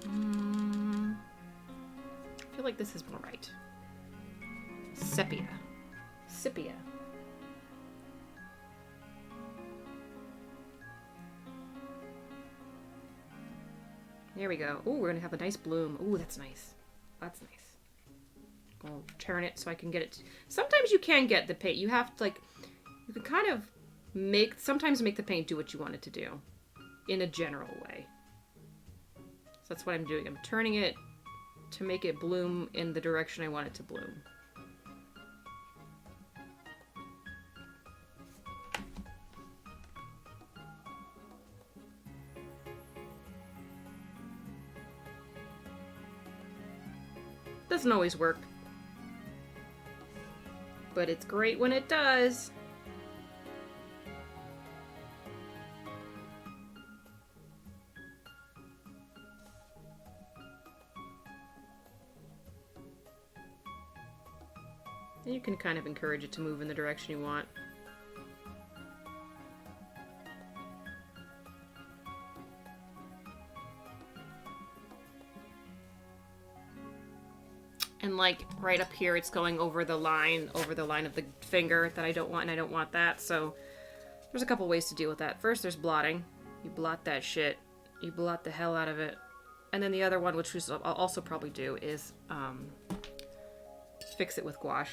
I feel like this is more right. Sepia. Sepia. There we go. Ooh, we're gonna have a nice bloom. Ooh, that's nice. That's nice. I'll turn it so I can get it. Sometimes you can get the paint. You have to, like, you can kind of sometimes make the paint do what you want it to do in a general way. So that's what I'm doing. I'm turning it to make it bloom in the direction I want it to bloom. Doesn't always work, but it's great when it does. And you can kind of encourage it to move in the direction you want. And like right up here, it's going over the line of the finger that I don't want, and I don't want that. So there's a couple ways to deal with that. First, there's blotting. You blot that shit. You blot the hell out of it. And then the other one, which I'll also probably do, is fix it with gouache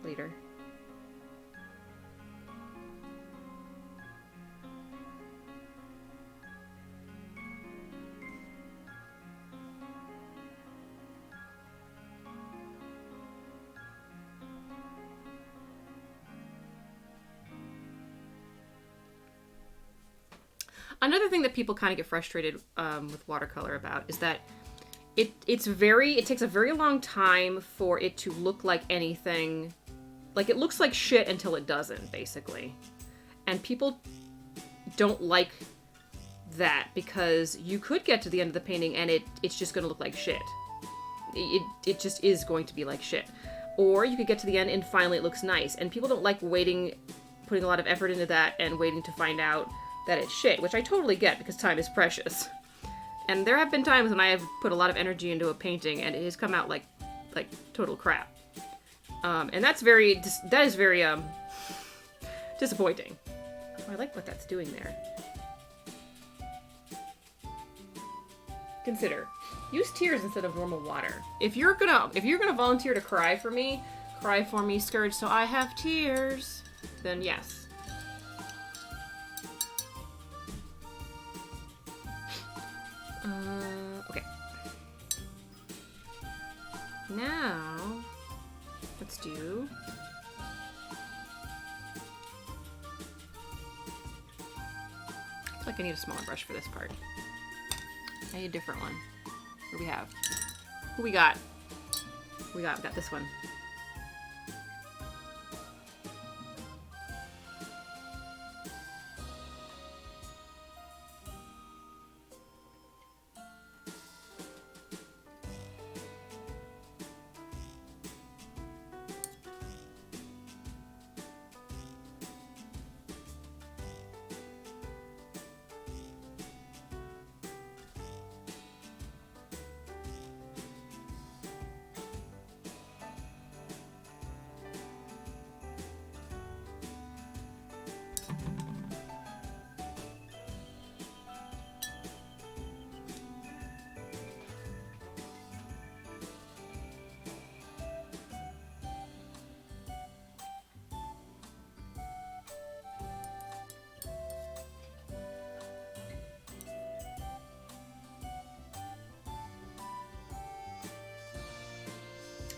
later. Another thing that people kind of get frustrated with watercolor about is that it takes a very long time for it to look like anything. Like, it looks like shit until it doesn't, basically. And people don't like that because you could get to the end of the painting and it's just going to look like shit. It just is going to be like shit. Or you could get to the end and finally it looks nice. And people don't like putting a lot of effort into that and waiting to find out that it's shit, which I totally get because time is precious. And there have been times when I have put a lot of energy into a painting and it has come out like total crap. And that is very disappointing. Oh, I like what that's doing there. Consider, use tears instead of normal water. If you're gonna volunteer to cry for me, Scourge, so I have tears, then yes. Okay. Now, let's do... I feel like I need a smaller brush for this part. I need a different one. What do we have? Who we got? We got this one.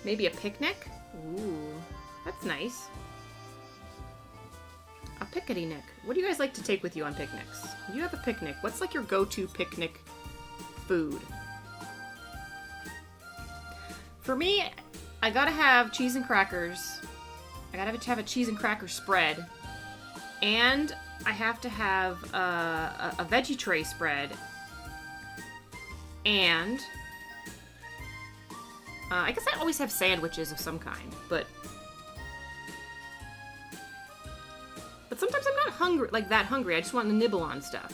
Maybe a picnic? Ooh, that's nice. A pickety-nick. What do you guys like to take with you on picnics? If you have a picnic, what's like your go-to picnic food? For me, I gotta have cheese and crackers. I gotta have a cheese and cracker spread. And I have to have a veggie tray spread. And I guess I always have sandwiches of some kind, but sometimes I'm not hungry, like that hungry. I just want to nibble on stuff.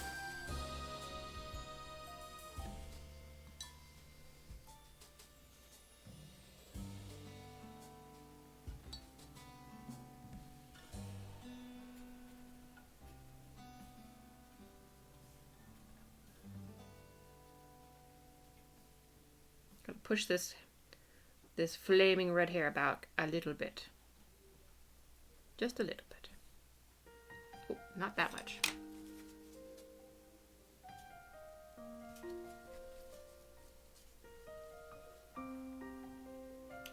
Gonna push this flaming red hair back a little bit. Just a little bit. Oh, not that much.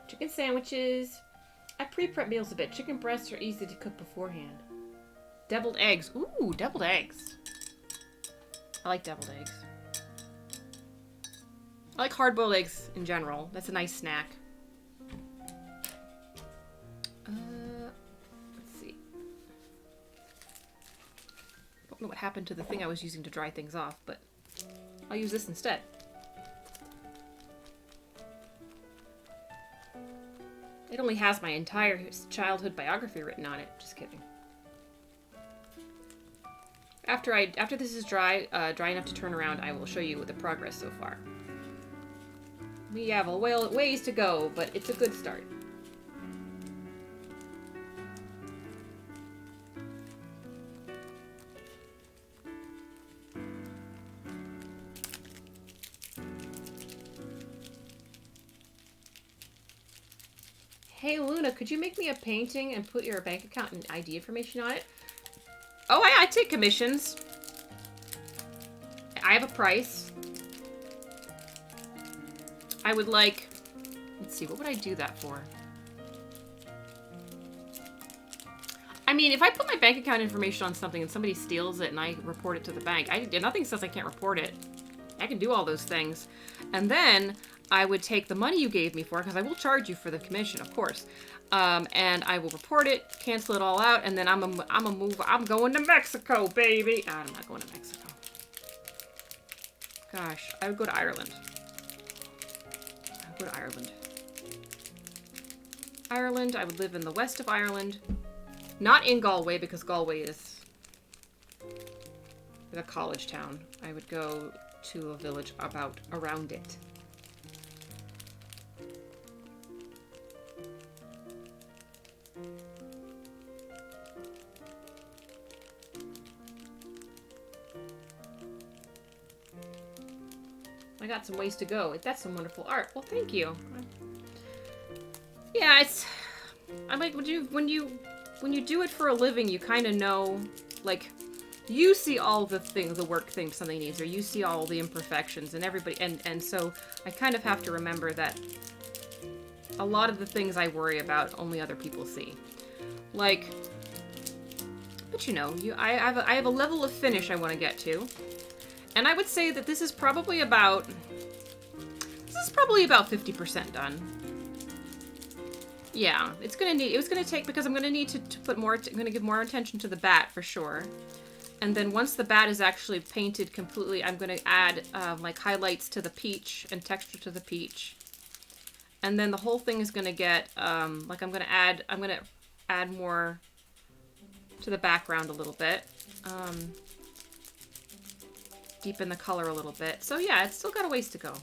Chicken sandwiches. I pre-prep meals a bit. Chicken breasts are easy to cook beforehand. Deviled eggs. Ooh, deviled eggs. I like deviled eggs. I like hard-boiled eggs in general. That's a nice snack. Let's see. Don't know what happened to the thing I was using to dry things off, but I'll use this instead. It only has my entire childhood biography written on it. Just kidding. After this is dry enough to turn around, I will show you the progress so far. We have a ways to go, but it's a good start. Hey Luna, could you make me a painting and put your bank account and ID information on it? Oh, I take commissions. I have a price. I would like, let's see, what would I do that for? I mean, if I put my bank account information on something and somebody steals it and I report it to the bank, nothing says I can't report it. I can do all those things. And then I would take the money you gave me for it, because I will charge you for the commission, of course. And I will report it, cancel it all out, and then I'm going to Mexico, baby. I'm not going to Mexico. Gosh, I would go to Ireland. Go to Ireland. Ireland, I would live in the west of Ireland. Not in Galway, because Galway is a college town. I would go to a village around it. I got some ways to go. That's some wonderful art. Well, thank you. Yeah, I'm like, when you do it for a living, you kind of know, like, you see all the things, the work things something needs, or you see all the imperfections, and everybody, and so I kind of have to remember that a lot of the things I worry about only other people see. Like, but you know, I have a level of finish I want to get to. And I would say that this is probably about 50% done. Yeah, it's gonna take, because I'm gonna need to put more, I'm gonna give more attention to the bat for sure. And then once the bat is actually painted completely, I'm gonna add like highlights to the peach and texture to the peach. And then the whole thing is gonna get like I'm gonna add more to the background a little bit. Deepen the color a little bit. So yeah, it's still got a ways to go.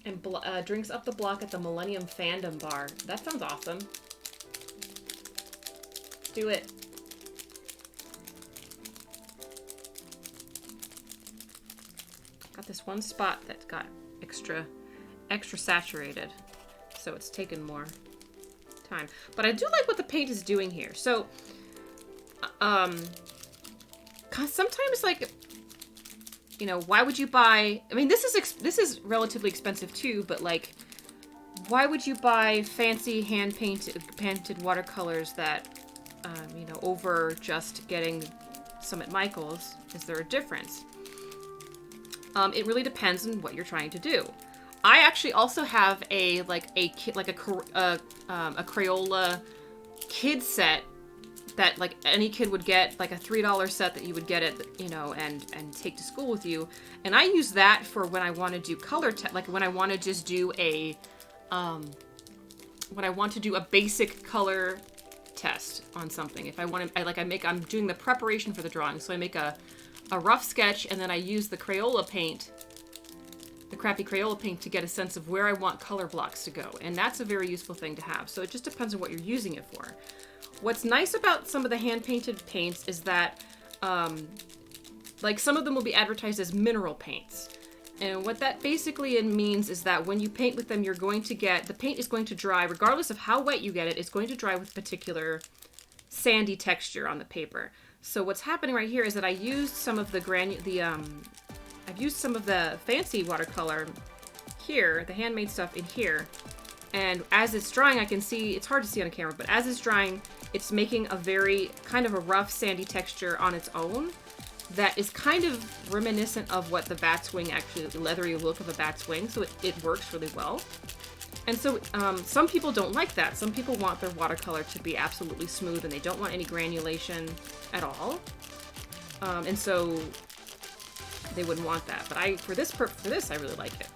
And drinks up the block at the Millennium Fandom Bar. That sounds awesome. Let's do it. Got this one spot that got extra saturated, so it's taken more time. But I do like what the paint is doing here. So, sometimes, like, you know, why would you buy? I mean, this is relatively expensive too. But like, why would you buy fancy hand painted watercolors that, you know, over just getting some at Michael's? Is there a difference? It really depends on what you're trying to do. I actually also have a Crayola kid set that like any kid would get, like a $3 set that you would get it, you know, and take to school with you. And I use that for when I want to do color, like when I want to just do a, when I want to do a basic color test on something. If I want to, I'm doing the preparation for the drawing, so I make a rough sketch and then I use the Crayola paint, the crappy Crayola paint, to get a sense of where I want color blocks to go. And that's a very useful thing to have. So it just depends on what you're using it for. What's nice about some of the hand-painted paints is that, like, some of them will be advertised as mineral paints. And what that basically means is that when you paint with them, you're going to get, the paint is going to dry, regardless of how wet you get it, it's going to dry with particular sandy texture on the paper. So what's happening right here is that I used some of I've used some of the fancy watercolor here, the handmade stuff in here. And as it's drying, I can see, it's hard to see on camera, but as it's drying, it's making a very kind of a rough sandy texture on its own that is kind of reminiscent of what the bat's wing, actually, the leathery look of a bat's wing. So it works really well. And so some people don't like that. Some people want their watercolor to be absolutely smooth and they don't want any granulation at all. And so they wouldn't want that. But for this, I really like it.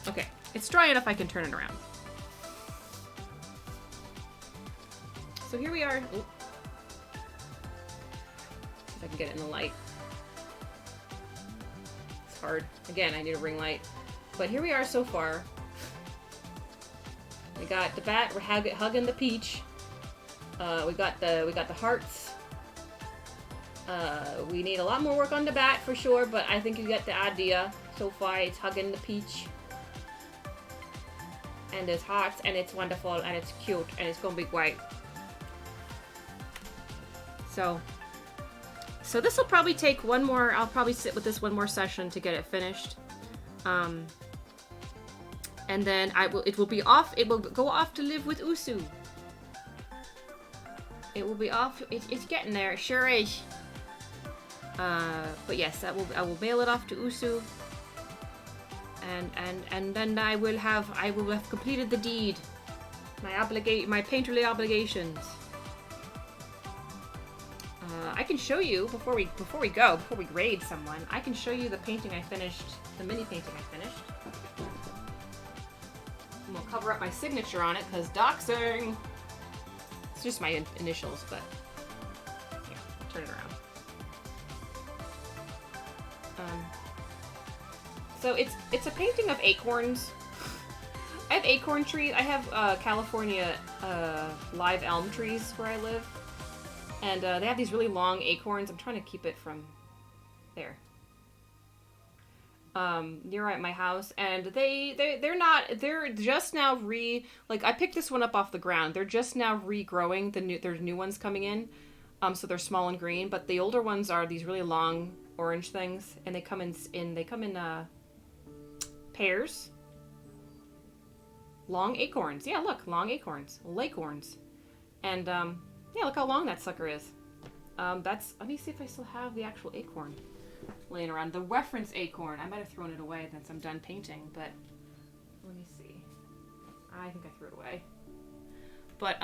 Okay, it's dry enough I can turn it around. So here we are. Ooh. If I can get it in the light. It's hard. Again, I need a ring light. But here we are so far. We got the bat, we're hugging the peach. We got the hearts. We need a lot more work on the bat for sure, but I think you get the idea. So far, it's hugging the peach. And there's hearts, and it's wonderful, and it's cute, and it's gonna be great. So this will probably take one more, I'll probably sit with this one more session to get it finished. And then it will go off to live with Usu. It will be off, it's getting there, it sure is. But yes, I will mail it off to Usu. And then I will have completed the deed. My painterly obligations. I can show you before we grade someone. I can show you the painting I finished, the mini painting I finished. And we'll cover up my signature on it because doxing. It's just my initials, but here, turn it around. So it's a painting of acorns. I have acorn trees. I have California live elm trees where I live. And they have these really long acorns. I'm trying to keep it from there. Near my house. And they're just now I picked this one up off the ground. They're just now regrowing. There's new ones coming in. So they're small and green, but the older ones are these really long orange things, and they come in pairs. Long acorns. Yeah, look, long acorns. Lakecorns. And yeah, look how long that sucker is. Let me see if I still have the actual acorn laying around. The reference acorn. I might have thrown it away since I'm done painting, but let me see. I think I threw it away. But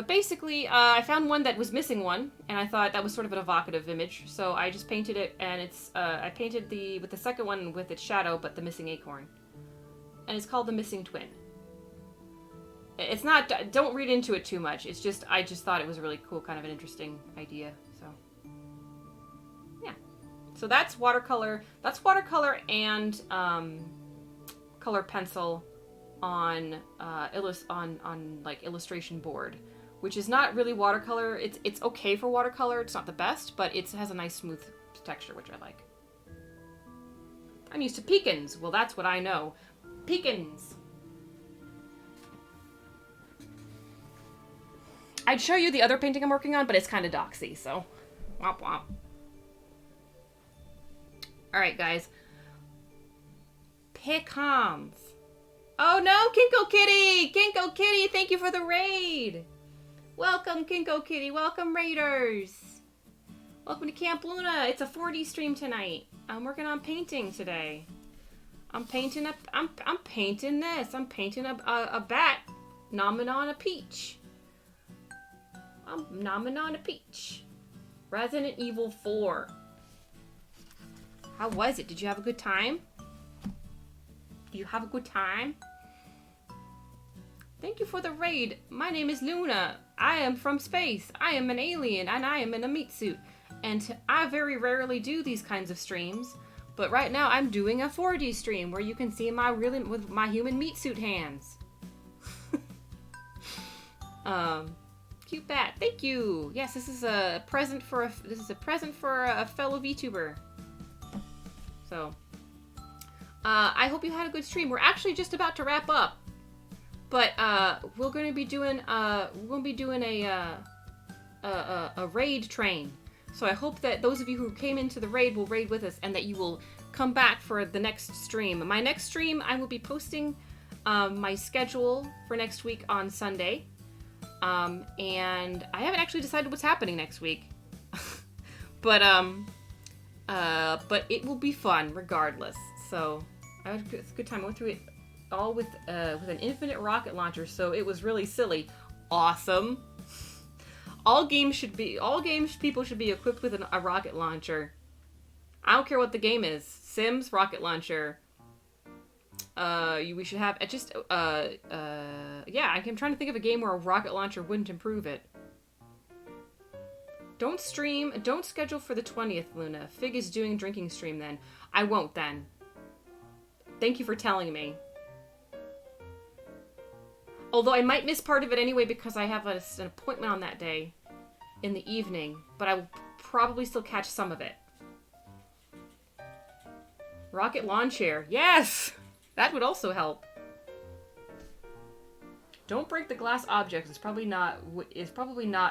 basically, I found one that was missing one, and I thought that was sort of an evocative image, so I just painted it, and I painted with the second one with its shadow, but the missing acorn. And it's called The Missing Twin. It's not, don't read into it too much, it's just, I just thought it was a really cool, kind of an interesting idea, so. Yeah. So that's watercolor and, color pencil on like illustration board, which is not really watercolor. It's okay for watercolor. It's not the best, but it has a nice smooth texture, which I like. I'm used to pecans. Well, that's what I know. Pecans. I'd show you the other painting I'm working on, but it's kind of doxy, so womp womp. All right, guys. Pecans. Oh no, Kinko Kitty! Kinko Kitty, thank you for the raid! Welcome, Kinko Kitty. Welcome, raiders. Welcome to Camp Luna. It's a 4D stream tonight. I'm working on painting today. I'm painting this. I'm painting a bat nomming on a peach. I'm nomming on a peach. Resident Evil 4. How was it? Did you have a good time? Did you have a good time? Thank you for the raid. My name is Luna. I am from space. I am an alien and I am in a meat suit. And I very rarely do these kinds of streams. But right now I'm doing a 4D stream where you can see with my human meat suit hands. Cute bat. Thank you. Yes, this is a present for a fellow VTuber. So, I hope you had a good stream. We're actually just about to wrap up, but we're going to be doing a raid train. So I hope that those of you who came into the raid will raid with us, and that you will come back for the next stream. My next stream, I will be posting my schedule for next week on Sunday. And I haven't actually decided what's happening next week. but it will be fun regardless. So I had a good time. I went through it all with an infinite rocket launcher, so it was really silly. Awesome. All games people should be equipped with a rocket launcher. I don't care what the game is. Sims, rocket launcher. We should have yeah, I'm trying to think of a game where a rocket launcher wouldn't improve it. Don't schedule for the 20th, Luna. Fig is doing drinking stream then. I won't then. Thank you for telling me. Although I might miss part of it anyway because I have an appointment on that day in the evening, but I will probably still catch some of it. Rocket lawn chair. Yes! That would also help. Don't break the glass objects. It's probably not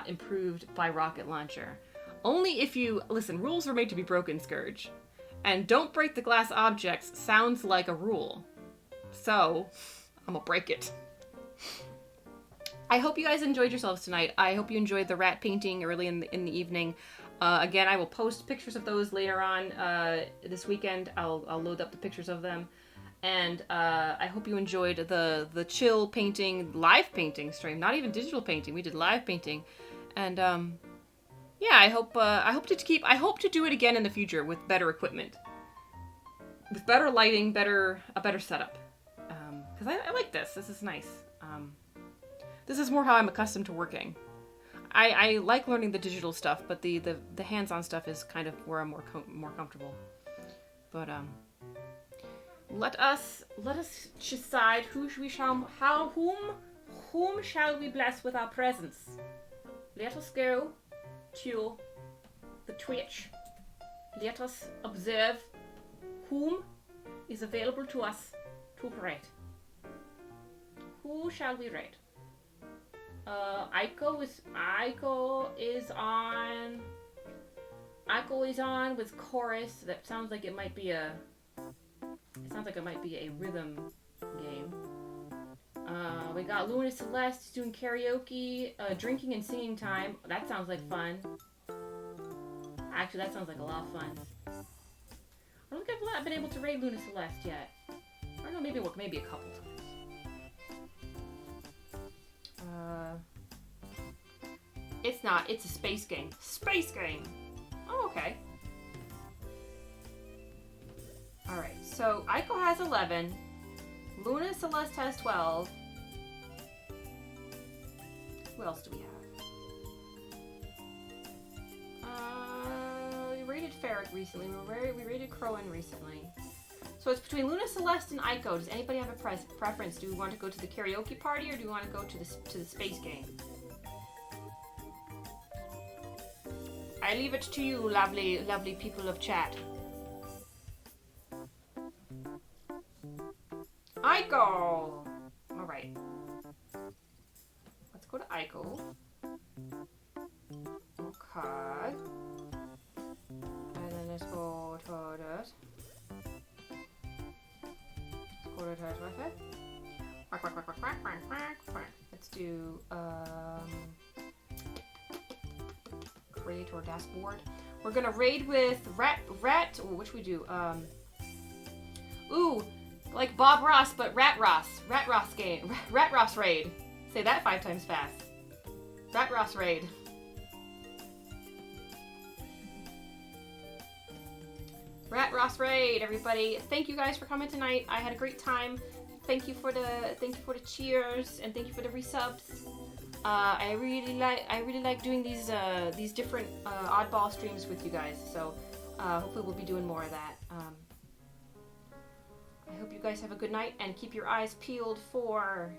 improved by rocket launcher. Only if you listen. Rules are made to be broken, Scourge, and don't break the glass objects sounds like a rule. So I'm gonna break it. I hope you guys enjoyed yourselves tonight. I hope you enjoyed the rat painting early in the evening. Again, I will post pictures of those later on this weekend. I'll load up the pictures of them. And I hope you enjoyed the chill painting, live painting stream. Not even digital painting. We did live painting, and yeah, I hope to do it again in the future with better equipment, with better lighting, a better setup. Because I like this. This is nice. This is more how I'm accustomed to working. I like learning the digital stuff, but the hands-on stuff is kind of where I'm more comfortable. But let us decide whom shall we bless with our presence. Let us go to the Twitch. Let us observe whom is available to us to raid. Who shall we raid? Aiko is on with chorus. That sounds like it might be a rhythm game. We got Luna Celeste doing karaoke, drinking and singing time. That sounds like fun. Actually, that sounds like a lot of fun. I don't think I've been able to raid Luna Celeste yet. I don't know, maybe a couple times. It's not. It's a space game. Space game! Oh, okay. Alright, so Aiko has 11. Luna Celeste has 12. What else do we have? We raided Ferric recently. We raided Crowan recently. So it's between Luna Celeste and Aiko. Does anybody have a preference? Do we want to go to the karaoke party or do we want to go to the space game? I leave it to you, lovely people of chat. Aiko! Alright. Let's go to Aiko. Okay. And then let's go to that. Let's go to that with it. Quack, quack, quack, quack, quack, quack, quack, quack. Let's do, create or dashboard. We're gonna raid with Rat. Ooh, which we do? Ooh, like Bob Ross, but Rat Ross. Rat Ross game. Rat Ross raid. Say that 5 times fast. Rat Ross raid. Rat Ross raid, everybody. Thank you guys for coming tonight. I had a great time. Thank you for the cheers and thank you for the resubs. I really like doing these different oddball streams with you guys. So hopefully we'll be doing more of that. I hope you guys have a good night and keep your eyes peeled for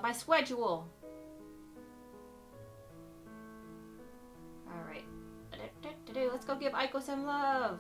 my schedule. All right, let's go give Aiko some love.